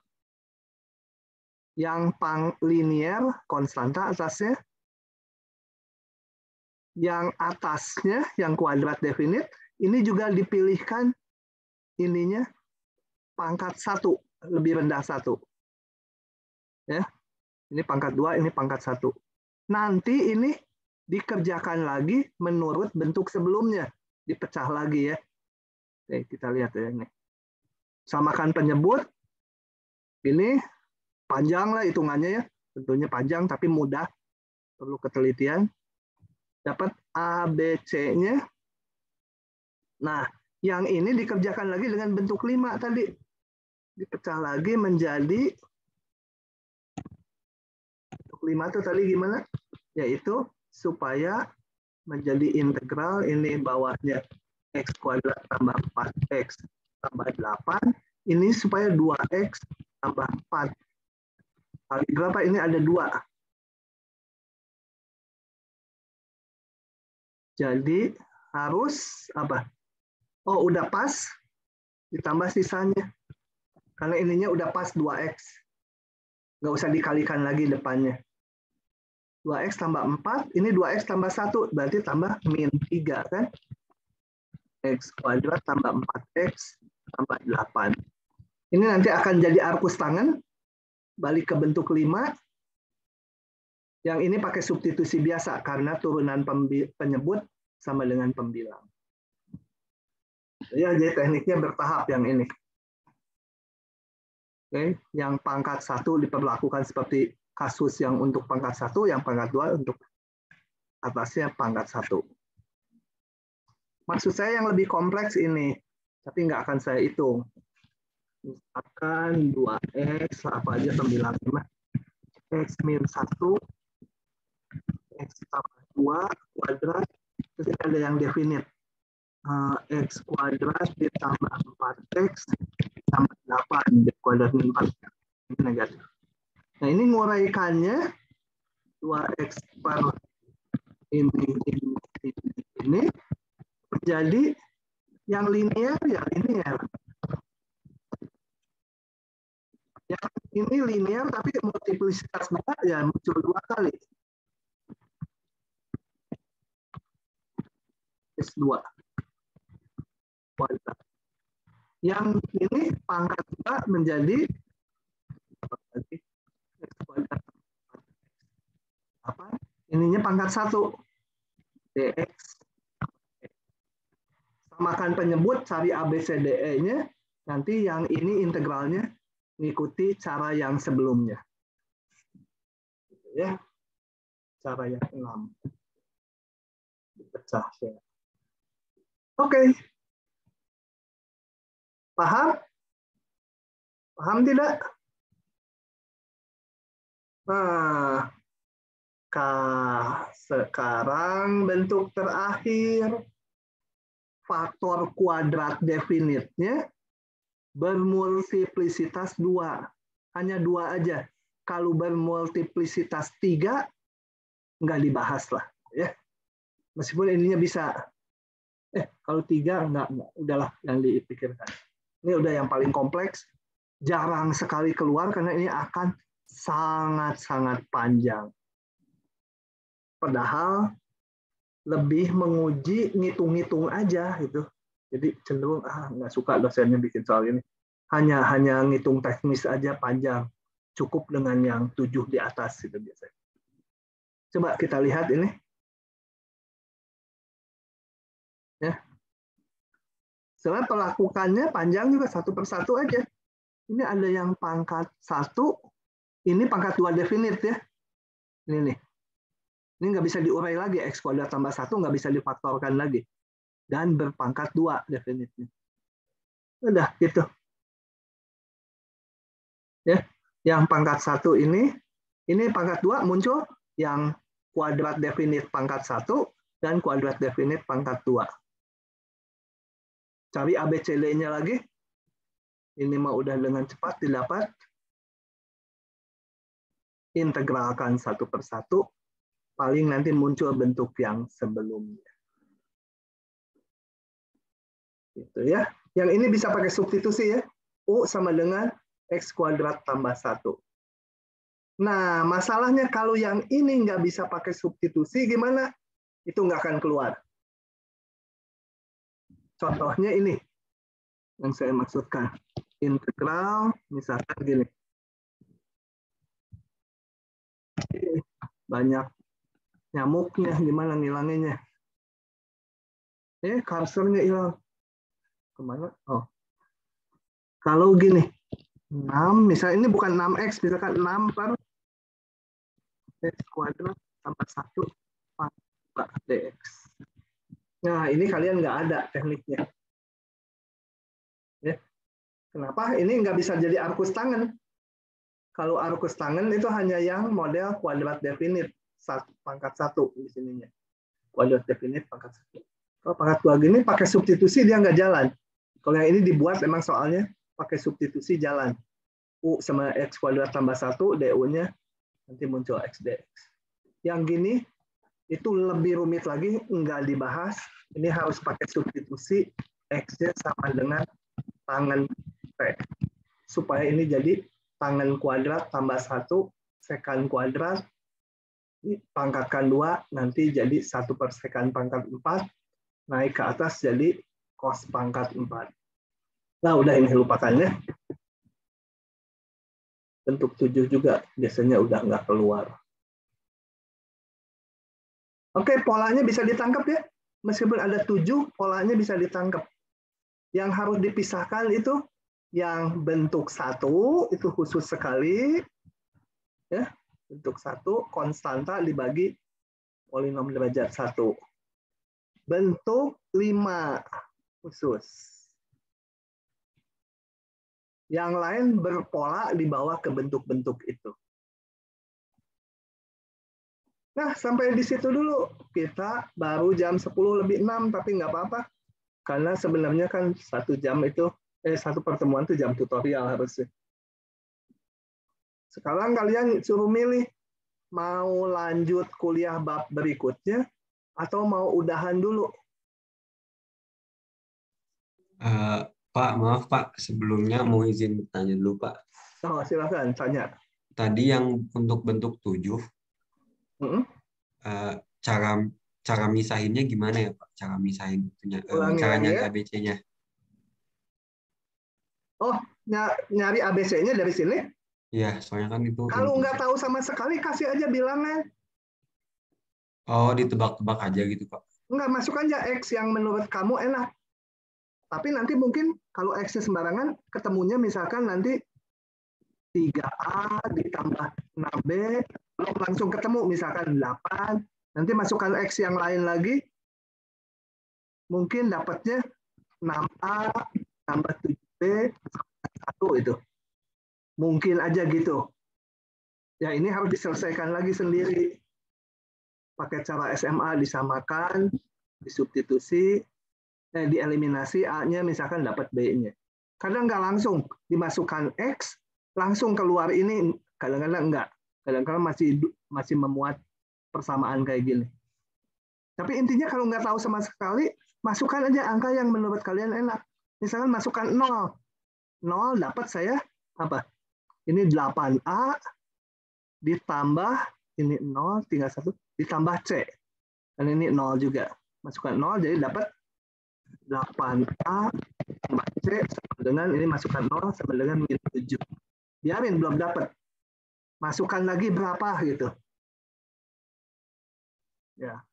Speaker 1: Yang linear konstanta atasnya, yang atasnya yang kuadrat definit ini juga dipilihkan ininya pangkat 1, lebih rendah 1 ya, ini pangkat 2, ini pangkat 1. Nanti ini dikerjakan lagi menurut bentuk sebelumnya, dipecah lagi ya. Oke, kita lihat ya ini, samakan penyebut ini. Panjang lah hitungannya ya, tentunya panjang tapi mudah, perlu ketelitian. Dapat ABC-nya. Nah, yang ini dikerjakan lagi dengan bentuk 5 tadi. Dipecah lagi menjadi bentuk 5 itu tadi gimana? Yaitu supaya menjadi integral, ini bawahnya x kuadrat tambah 4x tambah 8. Ini supaya 2x tambah 4. Kali berapa? Ini ada 2. Jadi harus apa? Oh, udah pas, ditambah sisanya. Karena ininya udah pas 2x. Nggak usah dikalikan lagi depannya. 2x tambah 4, ini 2x tambah 1, berarti tambah min 3, kan? X kuadrat tambah 4x tambah 8. Ini nanti akan jadi arkus tangan. Balik ke bentuk 5. Yang ini pakai substitusi biasa karena turunan penyebut sama dengan pembilang. Ya, jadi tekniknya bertahap yang ini. Oke, yang pangkat 1 diperlakukan seperti kasus yang untuk pangkat 1, yang pangkat 2 untuk atasnya pangkat 1. Maksud saya yang lebih kompleks ini, tapi nggak akan saya hitung. Misalkan 2x, apa aja pembilangnya, x min 1, x tambah 2 kuadrat, terus ada yang definit, x kuadrat ditambah 4x tambah 8, kuadrat min 4, ini negatif. Nah, ini nguraikannya 2x per ini menjadi yang linear, ya linear. Yang ini linear tapi multiplisitas 2 ya muncul 2 kali. S2. Kuadrat. Yang ini pangkat 2 menjadi apa? Ininya pangkat 1. dx. Samakan penyebut, cari ABCDE-nya. Nanti yang ini integralnya ngikuti cara yang sebelumnya. Ya. Cara yang 6. Dipecah ya. Oke. Paham? Paham tidak? Nah, sekarang bentuk terakhir, faktor kuadrat definitnya bermultiplisitas 2. Hanya 2 aja. Kalau bermultiplisitas 3, nggak dibahas lah. Ya. Meskipun ininya bisa. Kalau 3, enggak, udahlah yang dipikirkan. Ini udah yang paling kompleks. Jarang sekali keluar karena ini akan sangat-sangat panjang. Padahal lebih menguji ngitung-ngitung aja gitu. Jadi cenderung nggak suka dosennya bikin soal ini. Hanya ngitung teknis aja panjang. Cukup dengan yang 7 di atas gitu biasanya. Coba kita lihat ini. Ya. Setelah pelakukannya panjang juga satu persatu aja. Ini ada yang pangkat 1, ini pangkat 2 definit ya. Ini nih. Ini nggak bisa diurai lagi, x kuadrat tambah 1 nggak bisa difaktorkan lagi. Dan berpangkat 2 definitnya. Udah gitu. Ya, yang pangkat 1 ini pangkat 2 muncul yang kuadrat definit pangkat 1 dan kuadrat definit pangkat 2. Cari ABCD-nya lagi. Ini mah udah dengan cepat didapat. Integralkan satu persatu. Paling nanti muncul bentuk yang sebelumnya. Gitu ya. Yang ini bisa pakai substitusi ya. U sama dengan x kuadrat tambah 1. Nah, masalahnya kalau yang ini nggak bisa pakai substitusi, gimana? Itu nggak akan keluar. Contohnya ini yang saya maksudkan. Integral, misalkan gini. Banyak nyamuknya, gimana ngilanginnya? Cursornya hilang. Kemana? Oh. Kalau gini, 6, misalnya ini bukan 6x, misalkan 6 per x kuadrat tambah 1 pangkat dx. Nah, ini kalian nggak ada tekniknya. Ya. Kenapa? Ini nggak bisa jadi arkus tangan. Kalau arkus tangan itu hanya yang model kuadrat definit pangkat 1 di sininya. Kuadrat definit pangkat 1. Kalau pangkat 2 gini pakai substitusi dia nggak jalan. Kalau yang ini dibuat memang soalnya pakai substitusi jalan. U sama x kuadrat tambah 1, du-nya nanti muncul x dx. Yang gini itu lebih rumit lagi, nggak dibahas. Ini harus pakai substitusi x-nya sama dengan tangan T. Supaya ini jadi tangan kuadrat tambah 1, sekan kuadrat, pangkatkan 2, nanti jadi 1 per sekan pangkat 4, naik ke atas jadi cos pangkat 4. Nah, udah ini lupakannya. Bentuk 7 juga biasanya udah nggak keluar. Oke, polanya bisa ditangkap ya. Meskipun ada 7, polanya bisa ditangkap. Yang harus dipisahkan itu yang bentuk 1, itu khusus sekali. Ya, bentuk 1, konstanta dibagi polinom derajat 1. Bentuk 5, khusus. Yang lain berpola di bawah ke bentuk-bentuk itu. Nah, sampai di situ dulu. Kita baru jam 10 lebih 6, tapi nggak apa-apa. Karena sebenarnya kan 1 jam itu, 1 pertemuan itu jam tutorial harusnya. Sekarang kalian suruh milih, mau lanjut kuliah bab berikutnya, atau mau udahan dulu?
Speaker 7: Pak, maaf Pak, sebelumnya mau izin bertanya dulu Pak.
Speaker 1: Oh, silakan, tanya.
Speaker 7: Tadi yang untuk bentuk 7, cara misahinnya gimana ya Pak? Cara misahin itunya, cara nyari ABC-nya.
Speaker 1: Oh, nyari ABC-nya dari sini?
Speaker 7: Iya, soalnya kan itu
Speaker 1: Kalau
Speaker 7: inti.
Speaker 1: nggak tahu sama sekali, kasih aja bilangnya.
Speaker 7: Oh, ditebak-tebak aja gitu, Pak.
Speaker 1: Nggak, masuk aja X yang menurut kamu enak. Tapi nanti mungkin kalau X-nya sembarangan, ketemunya misalkan nanti 3A ditambah 6B, langsung ketemu misalkan 8, nanti masukkan X yang lain lagi, mungkin dapatnya 6A tambah 7B, 1 itu. Mungkin aja gitu. Ya ini harus diselesaikan lagi sendiri. Pakai cara SMA disamakan, disubstitusi, dieliminasi A-nya misalkan dapat B-nya. Kadang nggak langsung dimasukkan X, langsung keluar ini, kadang-kadang enggak. Kadang-kadang masih memuat persamaan kayak gini. Tapi intinya kalau nggak tahu sama sekali, masukkan aja angka yang menurut kalian enak. Misalkan masukkan 0. 0 dapat saya apa? Ini 8A ditambah ini 0 tinggal 1 ditambah C. Dan ini 0 juga. Masukkan 0 jadi dapat 8A tambah C sama dengan ini masukkan 0 sama dengan min 7. Biarin belum dapat. Masukkan lagi berapa gitu. Ya.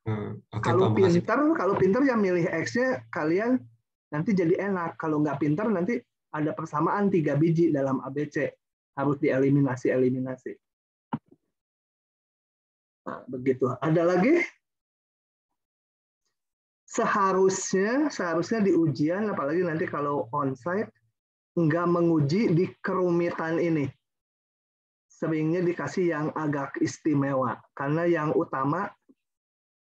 Speaker 7: Oke,
Speaker 1: Kalau
Speaker 7: Pak, makasih.
Speaker 1: kalau pinter yang milih X-nya kalian nanti jadi enak. Kalau nggak pinter nanti ada persamaan 3 biji dalam ABC. Harus dieliminasi. Nah, begitu. Ada lagi? Seharusnya di ujian, apalagi nanti kalau onsite, nggak menguji di kerumitan ini. Seringnya dikasih yang agak istimewa. Karena yang utama,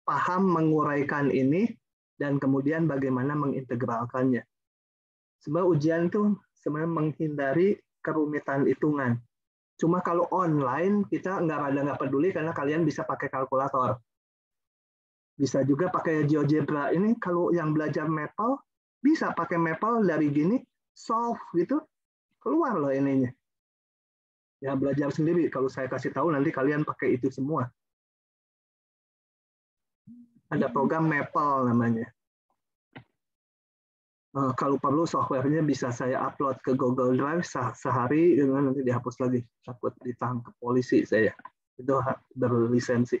Speaker 1: paham menguraikan ini, dan kemudian bagaimana mengintegralkannya. Sebenarnya ujian itu sebenarnya menghindari kerumitan hitungan. Cuma kalau online, kita nggak peduli karena kalian bisa pakai kalkulator. Bisa juga pakai GeoGebra. Ini kalau yang belajar Maple, bisa pakai Maple dari gini, solve gitu, keluar loh ininya. Ya belajar sendiri, kalau saya kasih tahu nanti kalian pakai itu semua. Ada program Maple namanya. Kalau perlu softwarenya bisa saya upload ke Google Drive sehari, nanti dihapus lagi. Takut ditangkap polisi saya. Itu berlisensi.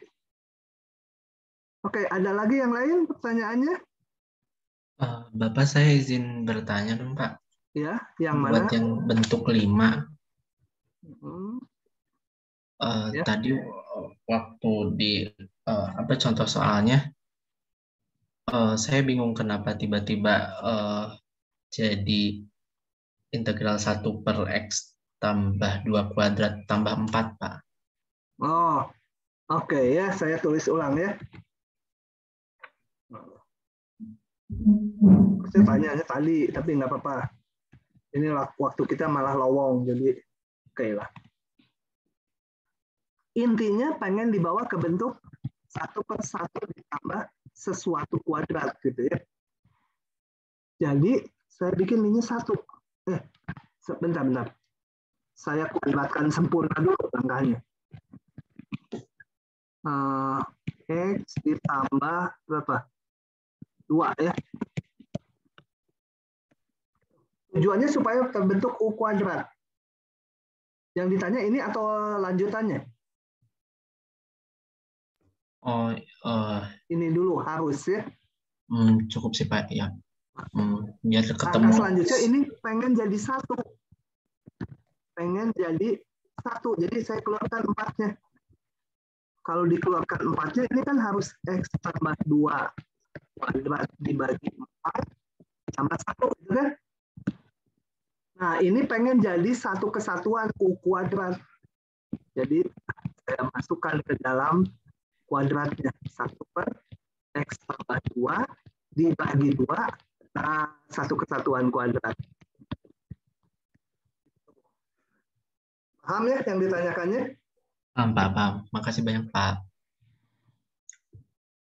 Speaker 1: Oke, ada lagi yang lain pertanyaannya?
Speaker 10: Bapak, saya izin bertanya dong, Pak.
Speaker 1: Ya, yang
Speaker 10: Buat
Speaker 1: mana?
Speaker 10: yang bentuk 5.
Speaker 1: Ya.
Speaker 10: Tadi waktu di contoh soalnya, saya bingung kenapa tiba-tiba jadi integral 1/X tambah 2 kuadrat tambah 4, Pak.
Speaker 1: Oh, oke ya, saya tulis ulang ya. Saya tanya tadi, tapi nggak apa-apa. Ini waktu kita malah lowong, jadi oke lah. Intinya pengen dibawa ke bentuk 1/1 ditambah sesuatu kuadrat gitu ya. Jadi saya bikin ini 1. Bentar. Saya kuadratkan sempurna dulu langkahnya. X ditambah berapa? 2 ya. Tujuannya supaya terbentuk U kuadrat. Yang ditanya ini atau lanjutannya? Ini dulu harus ya.
Speaker 10: Cukup sih, Pak. Ya. Biar ketemu.
Speaker 1: Langkah selanjutnya ini pengen jadi 1. Jadi saya keluarkan 4-nya. Kalau dikeluarkan 4-nya, ini kan harus X tambah 2 kuadrat dibagi 4 tambah 1, gitu kan? Nah, ini pengen jadi satu kesatuan U kuadrat. Jadi, saya masukkan ke dalam kuadratnya. 1/X tambah 2 dibagi 2, nah, satu kesatuan kuadrat. Paham ya yang ditanyakannya?
Speaker 10: Paham. Makasih banyak, Pak.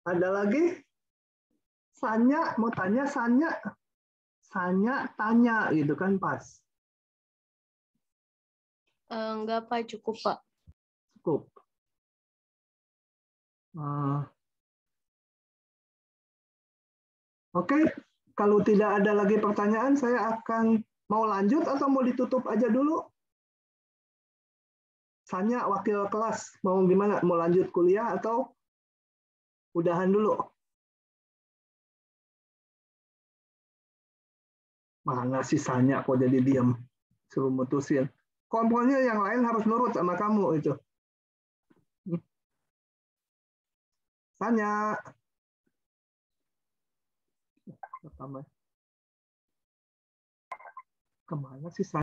Speaker 1: Ada lagi? Sanya, mau tanya Sanya. Sanya tanya gitu kan pas.
Speaker 12: Enggak, Pak. Cukup, Pak.
Speaker 1: Cukup. Oke, kalau tidak ada lagi pertanyaan, saya akan Mau lanjut atau mau ditutup aja dulu? Sanya wakil kelas, mau gimana? Mau lanjut kuliah atau udahan dulu? Mana sih Sanya kok jadi diam? Suruh mutusin. Komponnya yang lain harus nurut sama kamu itu. Sanya. Kemana sih Sanya?